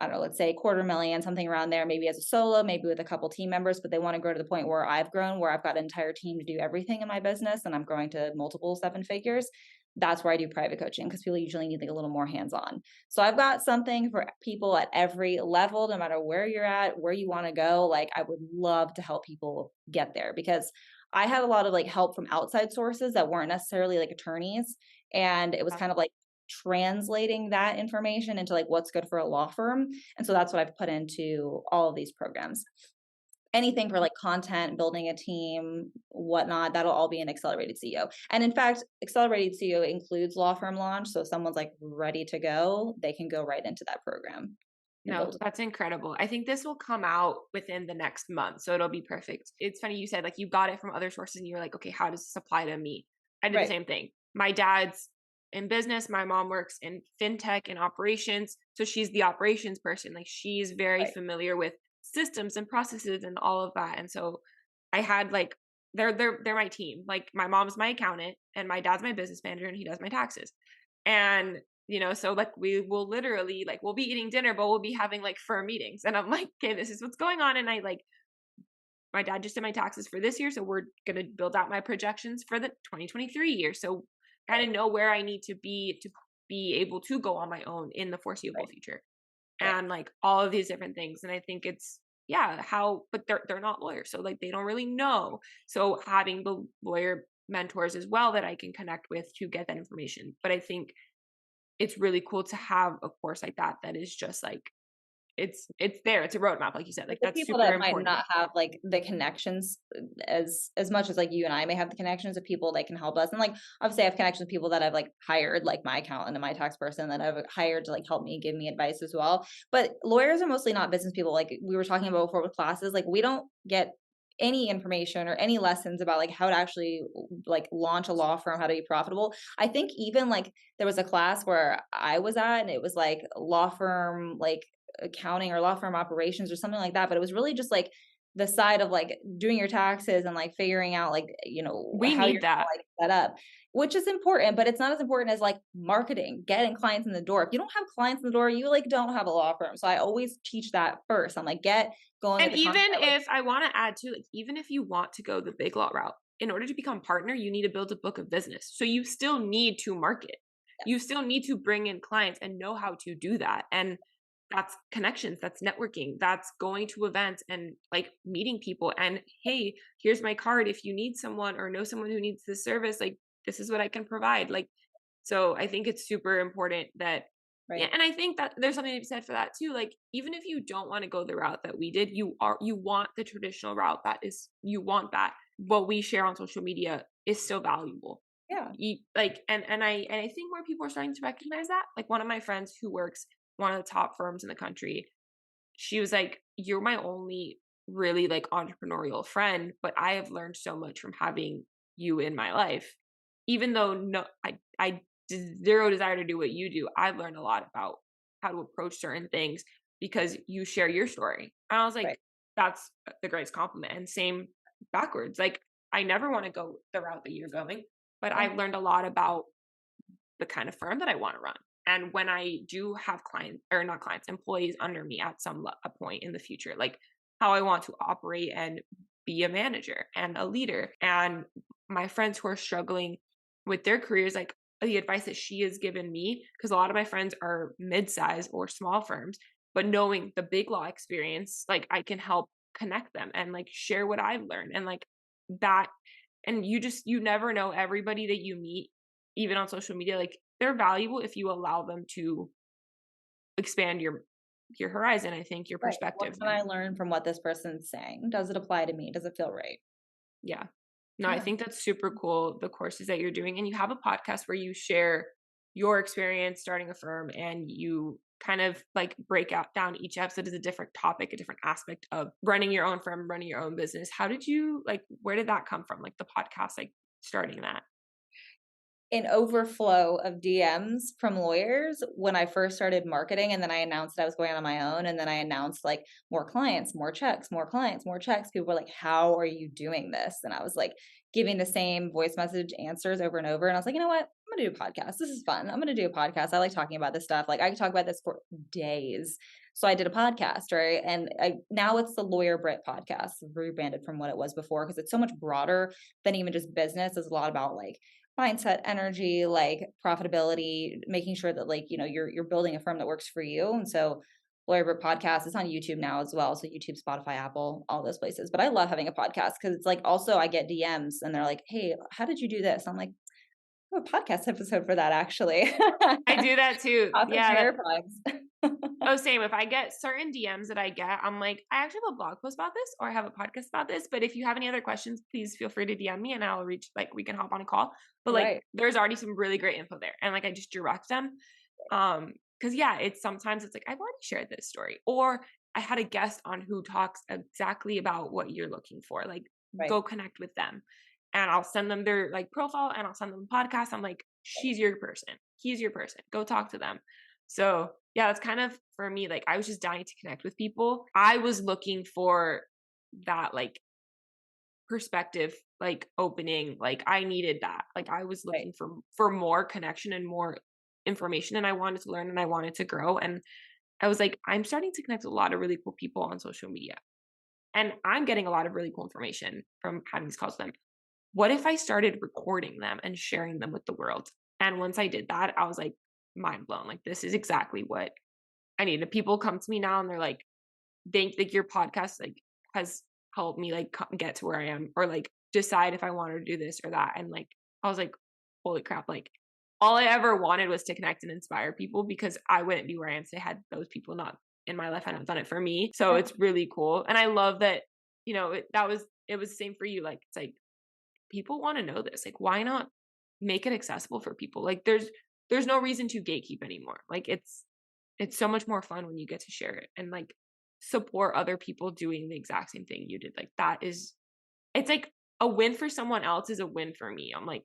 I don't know, let's say $250,000, something around there, maybe as a solo, maybe with a couple team members, but they want to grow to the point where I've grown, where I've got an entire team to do everything in my business and I'm growing to multiple 7 figures. That's where I do private coaching because people usually need like a little more hands-on. So I've got something for people at every level, no matter where you're at, where you want to go. Like I would love to help people get there because I had a lot of like help from outside sources that weren't necessarily like attorneys. And it was kind of like translating that information into like what's good for a law firm. And so that's what I've put into all of these programs. Anything for like content, building a team, whatnot, that'll all be in Accelerated CEO. And in fact, Accelerated CEO includes law firm launch. So if someone's like ready to go, they can go right into that program. No, that's incredible. I think this will come out within the next month. So it'll be perfect. It's funny you said like you got it from other sources and you're like, okay, how does this apply to me? I did the same thing. My dad's in business. My mom works in fintech and operations. So she's the operations person. Like she's very familiar with systems and processes and all of that. And so I had like, they're my team. Like my mom's my accountant and my dad's my business manager and he does my taxes. And so like we will literally like, we'll be eating dinner, but we'll be having like firm meetings. And I'm like, okay, this is what's going on. And I like, my dad just did my taxes for this year. So we're going to build out my projections for the 2023 year. So kind of know where I need to be able to go on my own in the foreseeable future. And like all of these different things. And I think it's, but they're not lawyers. So like, they don't really know. So having the lawyer mentors as well that I can connect with to get that information. But I think it's really cool to have a course like that is just like it's there. It's a roadmap, like you said. Like that's people super that important. might not have like the connections as much as like you and I may have the connections of people that can help us. And like obviously I have connections with people that I've like hired, like my accountant and my tax person that I've hired to like help me, give me advice as well. But lawyers are mostly not business people. Like we were talking about before with classes, like we don't get any information or any lessons about like how to actually like launch a law firm, how to be profitable. I think even like there was a class where I was at and it was like law firm, like accounting or law firm operations or something like that. But it was really just like the side of like doing your taxes and like figuring out like, we how need you're that like set up, which is important, but it's not as important as like marketing, getting clients in the door. If you don't have clients in the door, you like don't have a law firm. So I always teach that first. I'm like, get going. And even if I want to add to like, even if you want to go the big law route, in order to become partner, you need to build a book of business. So you still need to market. You still need to bring in clients and know how to do that. And that's connections, that's networking, that's going to events and like meeting people. And hey, here's my card. If you need someone or know someone who needs this service, like this is what I can provide. Like, so I think it's super important that, and I think that there's something to be said for that too. Like, even if you don't want to go the route that we did, you want the traditional route. You want that. What we share on social media is still valuable. Yeah. And I think more people are starting to recognize that. Like one of my friends who works one of the top firms in the country, she was like, you're my only really like entrepreneurial friend, but I have learned so much from having you in my life. Even though I zero desire to do what you do, I've learned a lot about how to approach certain things because you share your story. And I was like, that's the greatest compliment. And same backwards. Like I never want to go the route that you're going, but I've learned a lot about the kind of firm that I want to run. And when I do have employees under me at a point in the future, like how I want to operate and be a manager and a leader. And my friends who are struggling with their careers, like the advice that she has given me, because a lot of my friends are mid-size or small firms, but knowing the big law experience, like I can help connect them and like share what I've learned and like that. And you never know, everybody that you meet, even on social media, like they're valuable if you allow them to expand your horizon, I think, your Right. What perspective. can I learn from what this person's saying? Does it apply to me? Does it feel right? Yeah. No, I Yeah. think that's super cool, the courses that you're doing. And you have a podcast where you share your experience starting a firm, and you kind of like break out down each episode as a different topic, a different aspect of running your own firm, running your own business. How did you like, where did that come from? Like the podcast, like starting that? An overflow of DMs from lawyers when I first started marketing, and then I announced that I was going on my own, and then I announced like more clients, more checks, more clients, more checks. People were like, "How are you doing this?" And I was like giving the same voice message answers over and over. And I was like, "You know what? I'm gonna do a podcast. This is fun. I'm gonna do a podcast. I like talking about this stuff. Like I could talk about this for days." So I did a podcast, right? And now it's the Lawyer Britt Podcast, rebranded from what it was before, because it's so much broader than even just business. It's a lot about like mindset, energy, like profitability, making sure that like, you're building a firm that works for you. And so Lawyer Britt Podcast is on YouTube now as well. So YouTube, Spotify, Apple, all those places. But I love having a podcast because it's like also I get DMs and they're like, "Hey, how did you do this?" I'm like, "I have a podcast episode for that actually." I do that too. Awesome Yeah. hair plugs. Oh, same. If I get certain DMs that I get, I'm like, I actually have a blog post about this, or I have a podcast about this. But if you have any other questions, please feel free to DM me and I'll reach, like, we can hop on a call. But like, Right. there's already some really great info there. And like, I just direct them. Cause yeah, sometimes it's like, I've already shared this story, or I had a guest on who talks exactly about what you're looking for. Like, Right. go connect with them, and I'll send them their like profile, and I'll send them a podcast. I'm like, she's your person. He's your person. Go talk to them. So yeah, that's kind of for me. Like, I was just dying to connect with people. I was looking for that like perspective, like opening. Like I needed that. Like I was Right. looking for more connection and more information, and I wanted to learn and I wanted to grow. And I was like, I'm starting to connect with a lot of really cool people on social media, and I'm getting a lot of really cool information from having these calls with them. What if I started recording them and sharing them with the world? And once I did that, I was like mind blown. Like, this is exactly what I need. And people come to me now and they're like, think like your podcast like has helped me like get to where I am, or like decide if I wanted to do this or that. And like, I was like, holy crap. Like all I ever wanted was to connect and inspire people, because I wouldn't be where I am today had those people not in my life had not done it for me. So Yeah. it's really cool. And I love that, it was the same for you. Like, it's like, people want to know this. Like, why not make it accessible for people? Like there's no reason to gatekeep anymore. Like it's so much more fun when you get to share it and like support other people doing the exact same thing you did. Like it's like a win for someone else is a win for me. I'm like,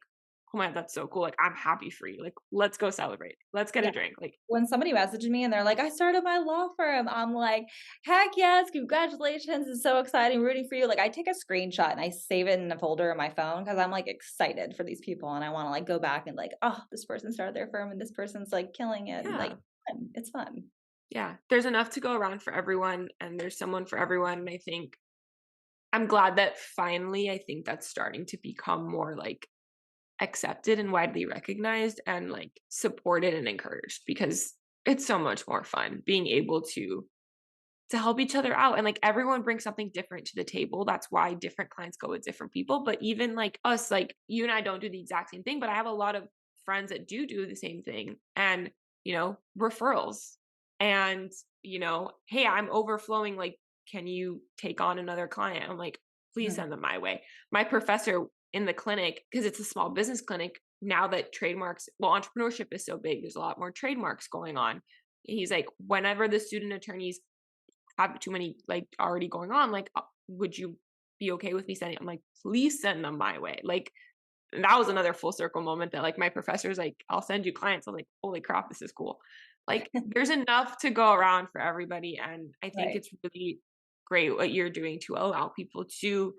oh my God, that's so cool. Like, I'm happy for you. Like, let's go celebrate. Let's get Yeah. a drink. Like, When somebody messaged me and they're like, "I started my law firm," I'm like, "Heck yes, congratulations. It's so exciting, rooting for you." Like I take a screenshot and I save it in a folder on my phone because I'm like excited for these people and I want to like go back and like, "Oh, this person started their firm and this person's like killing it." And like yeah. it's fun. Yeah. There's enough to go around for everyone, and there's someone for everyone. And I think I'm glad that finally, I think that's starting to become more like accepted and widely recognized and like supported and encouraged, because it's so much more fun being able to help each other out. And like everyone brings something different to the table. That's why different clients go with different people. But even like us, like you and I don't do the exact same thing, but I have a lot of friends that do the same thing, and referrals, and hey, I'm overflowing, like, can you take on another client? I'm like, please Mhm. send them my way. My professor in the clinic, because it's a small business clinic, now that entrepreneurship is so big, there's a lot more trademarks going on. And he's like, whenever the student attorneys have too many like already going on, like, would you be okay with me sending? I'm like, please send them my way. Like, that was another full circle moment that like my professor's like, I'll send you clients. I was like, holy crap, this is cool. Like, there's enough to go around for everybody. And I think Right. it's really great what you're doing to allow people to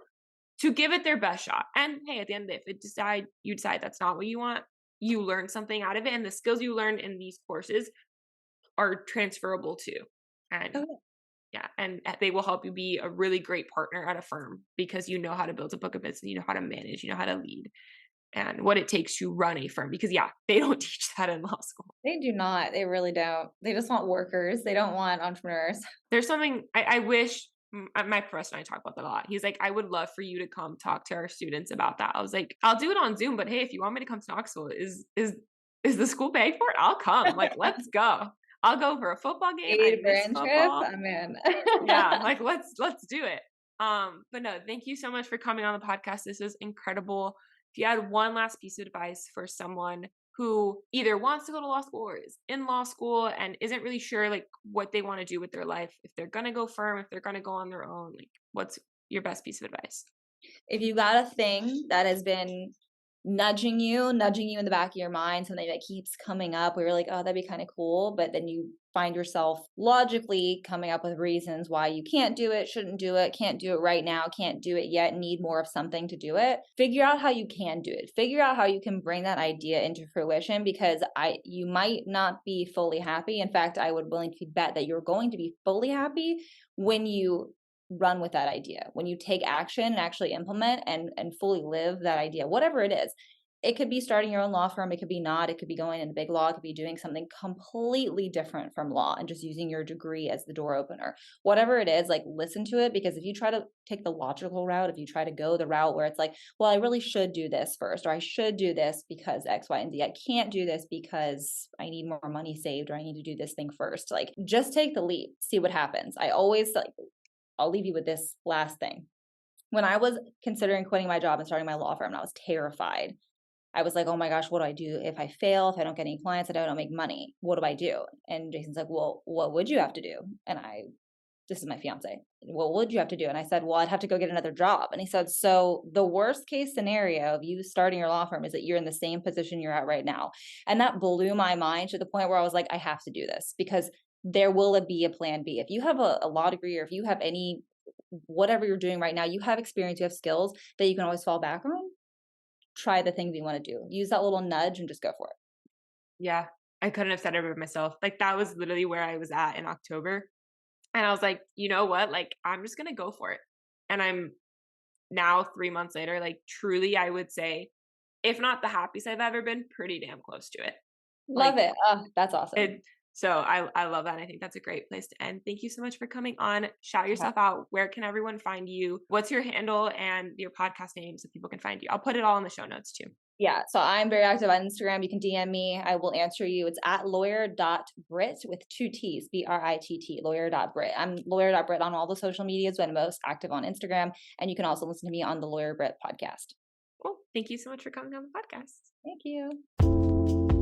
give it their best shot. And hey, at the end of it, if you decide that's not what you want, you learn something out of it. And the skills you learn in these courses are transferable too. And Oh, yeah, and they will help you be a really great partner at a firm, because you know how to build a book of business, you know how to manage, you know how to lead, and what it takes to run a firm. Because yeah, they don't teach that in law school. they do not. They really don't. They just want workers. They don't want entrepreneurs. There's something I wish my professor and I talk about that a lot. He's like, I would love for you to come talk to our students about that. I was like, I'll do it on Zoom, but hey, if you want me to come to Knoxville, is is the school paying for it? I'll come. Like, let's go. I'll go for a football game. I Paid miss brand trip, football. I'm in. Yeah, like let's do it. But no, thank you so much for coming on the podcast. This is incredible. If you had one last piece of advice for someone who either wants to go to law school or is in law school and isn't really sure like what they want to do with their life, if they're gonna go firm, if they're gonna go on their own, like what's your best piece of advice? If you got a thing that has been nudging you in the back of your mind, something that keeps coming up where you're like, oh, that'd be kind of cool. But then you find yourself logically coming up with reasons why you can't do it, shouldn't do it, can't do it right now, can't do it yet, need more of something to do it. Figure out how you can do it. Figure out how you can bring that idea into fruition, because you might not be fully happy. In fact, I would willing to bet that you're going to be fully happy when you run with that idea, when you take action and actually implement and fully live that idea, whatever it is. It could be starting your own law firm. It could be not. It could be going into big law. It could be doing something completely different from law and just using your degree as the door opener. Whatever it is, like listen to it, because if you try to take the logical route, if you try to go the route where it's like, well, I really should do this first, or I should do this because X, Y, and Z. I can't do this because I need more money saved, or I need to do this thing first. Like just take the leap, see what happens. I'll leave you with this last thing. When I was considering quitting my job and starting my law firm, I was terrified. I was like, oh my gosh, what do I do if I fail, if I don't get any clients, if I don't make money? What do I do? And Jason's like, well, what would you have to do? And this is my fiance. What would you have to do? And I said, well, I'd have to go get another job. And he said, so the worst case scenario of you starting your law firm is that you're in the same position you're at right now. And that blew my mind to the point where I was like, I have to do this, because there will be a plan B. If you have a law degree, or if you have any, whatever you're doing right now, you have experience, you have skills that you can always fall back on. Try the things you want to do. Use that little nudge and just go for it. Yeah, I couldn't have said it myself. Like that was literally where I was at in October. And I was like, you know what? Like, I'm just going to go for it. And I'm now 3 months later, like truly, I would say, if not the happiest I've ever been, pretty damn close to it. Love it. Oh, that's awesome. So I love that. I think that's a great place to end. Thank you so much for coming on. Shout yourself out. Where can everyone find you? What's your handle and your podcast name so people can find you? I'll put it all in the show notes too. Yeah. So I'm very active on Instagram. You can DM me. I will answer you. It's at lawyer.britt with 2 T's, BRITT, lawyer.britt. I'm lawyer.britt on all the social medias, but I'm most active on Instagram. And you can also listen to me on the Lawyer Britt podcast. Cool. Thank you so much for coming on the podcast. Thank you.